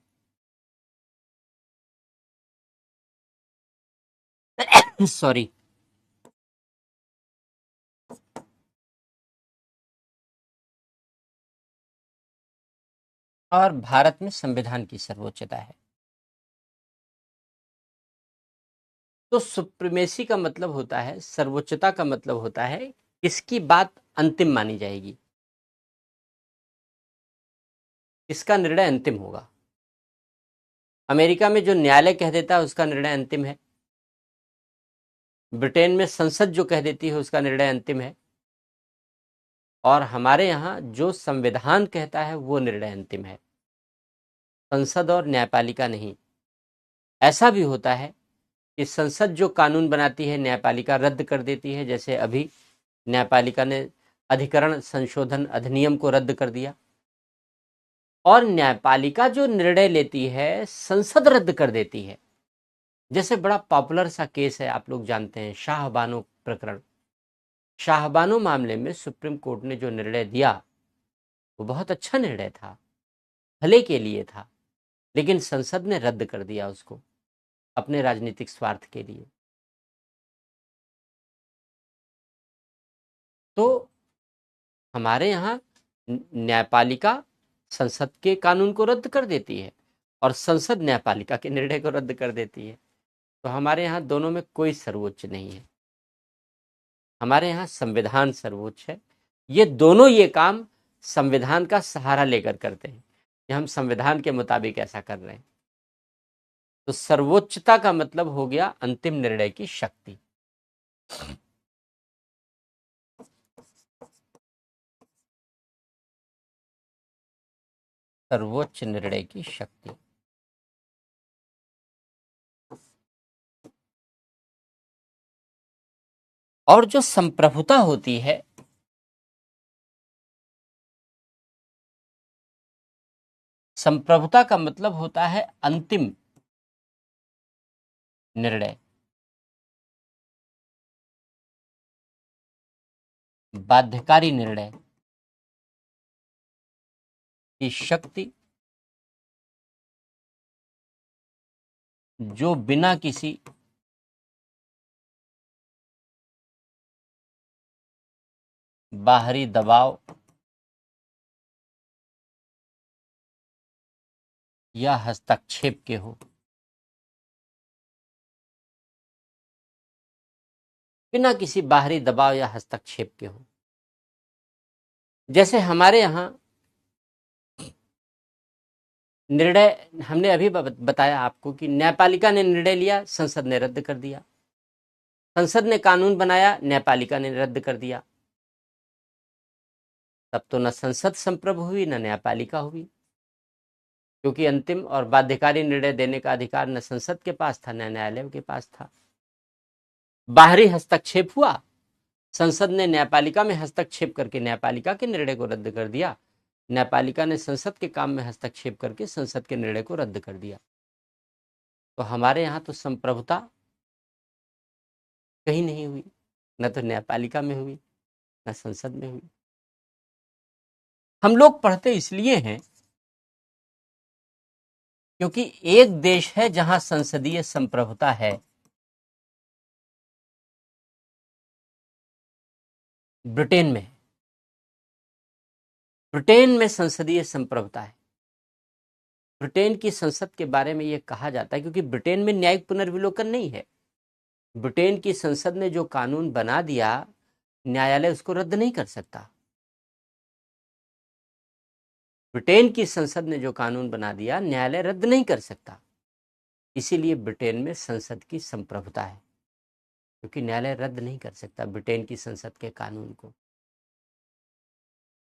सॉरी। और भारत में संविधान की सर्वोच्चता है। तो सुप्रीमेसी का मतलब होता है, सर्वोच्चता का मतलब होता है किसकी बात अंतिम मानी जाएगी, इसका निर्णय अंतिम होगा। अमेरिका में जो न्यायालय कह देता है उसका निर्णय अंतिम है। ब्रिटेन में संसद जो कह देती है उसका निर्णय अंतिम है। और हमारे यहाँ जो संविधान कहता है वो निर्णय अंतिम है, संसद और न्यायपालिका नहीं। ऐसा भी होता है कि संसद जो कानून बनाती है न्यायपालिका रद्द कर देती है, जैसे अभी न्यायपालिका ने अधिकरण संशोधन अधिनियम को रद्द कर दिया। और न्यायपालिका जो निर्णय लेती है संसद रद्द कर देती है। जैसे बड़ा पॉपुलर सा केस है, आप लोग जानते हैं, शाहबानो प्रकरण। शाहबानो मामले में सुप्रीम कोर्ट ने जो निर्णय दिया वो बहुत अच्छा निर्णय था, भले के लिए था, लेकिन संसद ने रद्द कर दिया उसको अपने राजनीतिक स्वार्थ के लिए। तो हमारे यहाँ न्यायपालिका संसद के कानून को रद्द कर देती है और संसद न्यायपालिका के निर्णय को रद्द कर देती है। तो हमारे यहाँ दोनों में कोई सर्वोच्च नहीं है। हमारे यहाँ संविधान सर्वोच्च है। ये दोनों ये काम संविधान का सहारा लेकर करते हैं कि हम संविधान के मुताबिक ऐसा कर रहे हैं। तो सर्वोच्चता का मतलब हो गया अंतिम निर्णय की शक्ति। सर्वोच्च निर्णय की शक्ति। और जो संप्रभुता होती है, संप्रभुता का मतलब होता है अंतिम निर्णय, बाध्यकारी निर्णय की शक्ति, जो बिना किसी बाहरी दबाव या हस्तक्षेप के हो। बिना किसी बाहरी दबाव या हस्तक्षेप के हो। जैसे हमारे यहाँ निर्णय, हमने अभी बताया आपको कि न्यायपालिका ने निर्णय लिया, संसद ने रद्द कर दिया। संसद ने कानून बनाया, न्यायपालिका ने रद्द कर दिया। तब तो न संसद संप्रभु हुई न न्यायपालिका हुई, क्योंकि अंतिम और बाध्यकारी निर्णय देने का अधिकार न संसद के पास था न न्यायालय के पास था। बाहरी हस्तक्षेप हुआ, संसद ने न्यायपालिका में हस्तक्षेप करके न्यायपालिका के निर्णय को रद्द कर दिया, न्यायपालिका ने संसद के काम में हस्तक्षेप करके संसद के निर्णय को रद्द कर दिया। तो हमारे यहाँ तो संप्रभुता कहीं नहीं हुई, न तो न्यायपालिका में हुई न संसद में हुई। हम लोग पढ़ते इसलिए हैं क्योंकि एक देश है जहां संसदीय संप्रभुता है, ब्रिटेन में। ब्रिटेन में संसदीय संप्रभुता है। ब्रिटेन की संसद के बारे में यह कहा जाता है क्योंकि ब्रिटेन में न्यायिक पुनर्विलोकन नहीं है। ब्रिटेन की संसद ने जो कानून बना दिया, न्यायालय उसको रद्द नहीं कर सकता। ब्रिटेन की संसद ने जो कानून बना दिया, न्यायालय रद्द नहीं कर सकता। इसीलिए ब्रिटेन में संसद की संप्रभुता है, क्योंकि न्यायालय रद्द नहीं कर सकता ब्रिटेन की संसद के कानून को।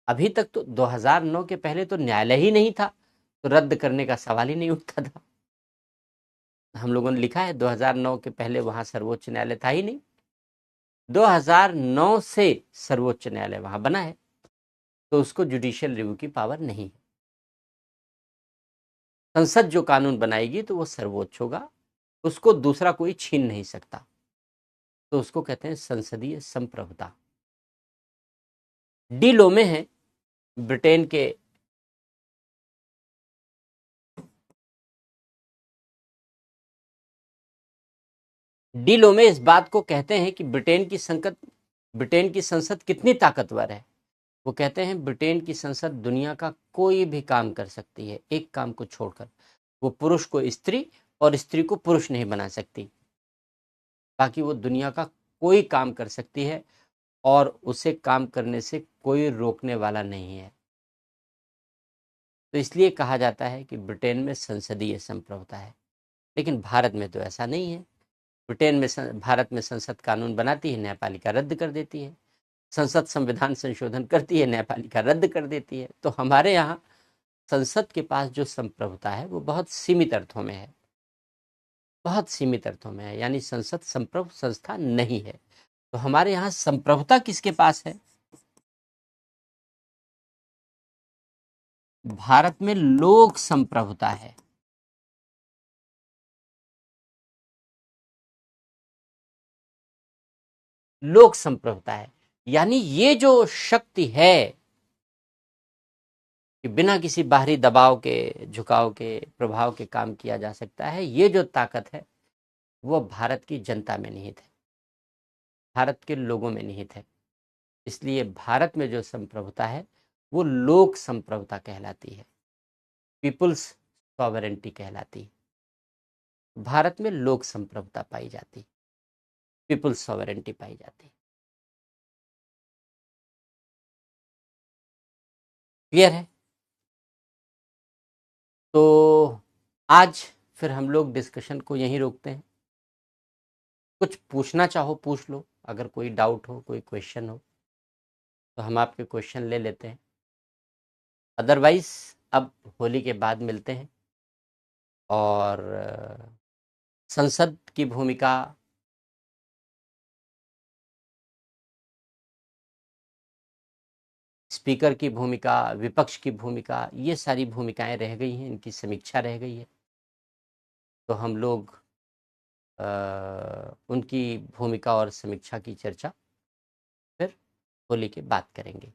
अभी तक तो 2009 के पहले तो न्यायालय ही नहीं था, तो रद्द करने का सवाल ही नहीं उठता था। हम लोगों ने लिखा है 2009 के पहले वहां सर्वोच्च न्यायालय था ही नहीं। 2009 से सर्वोच्च न्यायालय वहां बना है, तो उसको जुडिशियल रिव्यू की पावर नहीं है। संसद जो कानून बनाएगी तो वो सर्वोच्च होगा, उसको दूसरा कोई छीन नहीं सकता। तो उसको कहते हैं संसदीय संप्रभुता। डी लो में है ब्रिटेन के डी लो में इस बात को कहते हैं कि ब्रिटेन की संसद कितनी ताकतवर है। वो कहते हैं ब्रिटेन की संसद दुनिया का कोई भी काम कर सकती है, एक काम को छोड़कर। वो पुरुष को स्त्री और स्त्री को पुरुष नहीं बना सकती, बाकी वो दुनिया का कोई काम कर सकती है और उसे काम करने से कोई रोकने वाला नहीं है। तो इसलिए कहा जाता है कि ब्रिटेन में संसदीय संप्रभुता है। लेकिन भारत में तो ऐसा नहीं है। भारत में संसद कानून बनाती है, न्यायपालिका रद्द कर देती है। संसद संविधान संशोधन करती है, न्यायपालिका रद्द कर देती है। तो हमारे यहाँ संसद के पास जो संप्रभुता है वो बहुत सीमित अर्थों में है, बहुत सीमित अर्थों में है, यानी संसद संप्रभु संस्था नहीं है। तो हमारे यहाँ संप्रभुता किसके पास है? भारत में लोक संप्रभुता है। लोक संप्रभुता है, यानी ये जो शक्ति है कि बिना किसी बाहरी दबाव के, झुकाव के, प्रभाव के काम किया जा सकता है, ये जो ताकत है वो भारत की जनता में निहित है, भारत के लोगों में निहित है। इसलिए भारत में जो संप्रभुता है वो लोक संप्रभुता कहलाती है, पीपुल्स सॉवरेंटी कहलाती है। भारत में लोक संप्रभुता पाई जाती है, पीपुल्स सॉवरेंटी पाई जाती है। क्लियर है? तो आज फिर हम लोग डिस्कशन को यहीं रोकते हैं। कुछ पूछना चाहो पूछ लो, अगर कोई डाउट हो, कोई क्वेश्चन हो तो हम आपके क्वेश्चन ले लेते हैं। अदरवाइज अब होली के बाद मिलते हैं और संसद की भूमिका, स्पीकर की भूमिका, विपक्ष की भूमिका, ये सारी भूमिकाएं रह गई हैं, इनकी समीक्षा रह गई है। तो हम लोग उनकी भूमिका और समीक्षा की चर्चा फिर होली के बाद करेंगे।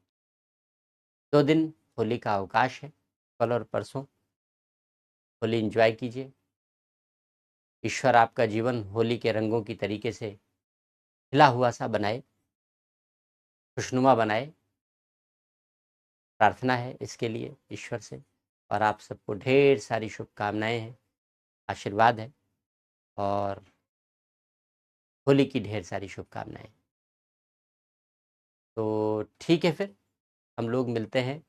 2 दिन होली का अवकाश है, कल और परसों। होली एंजॉय कीजिए। ईश्वर आपका जीवन होली के रंगों की तरीके से खिला हुआ सा बनाए, खुशनुमा बनाए। प्रार्थना है इसके लिए ईश्वर से, और आप सबको ढेर सारी शुभकामनाएं हैं, आशीर्वाद है और होली की ढेर सारी शुभकामनाएं। तो ठीक है, फिर हम लोग मिलते हैं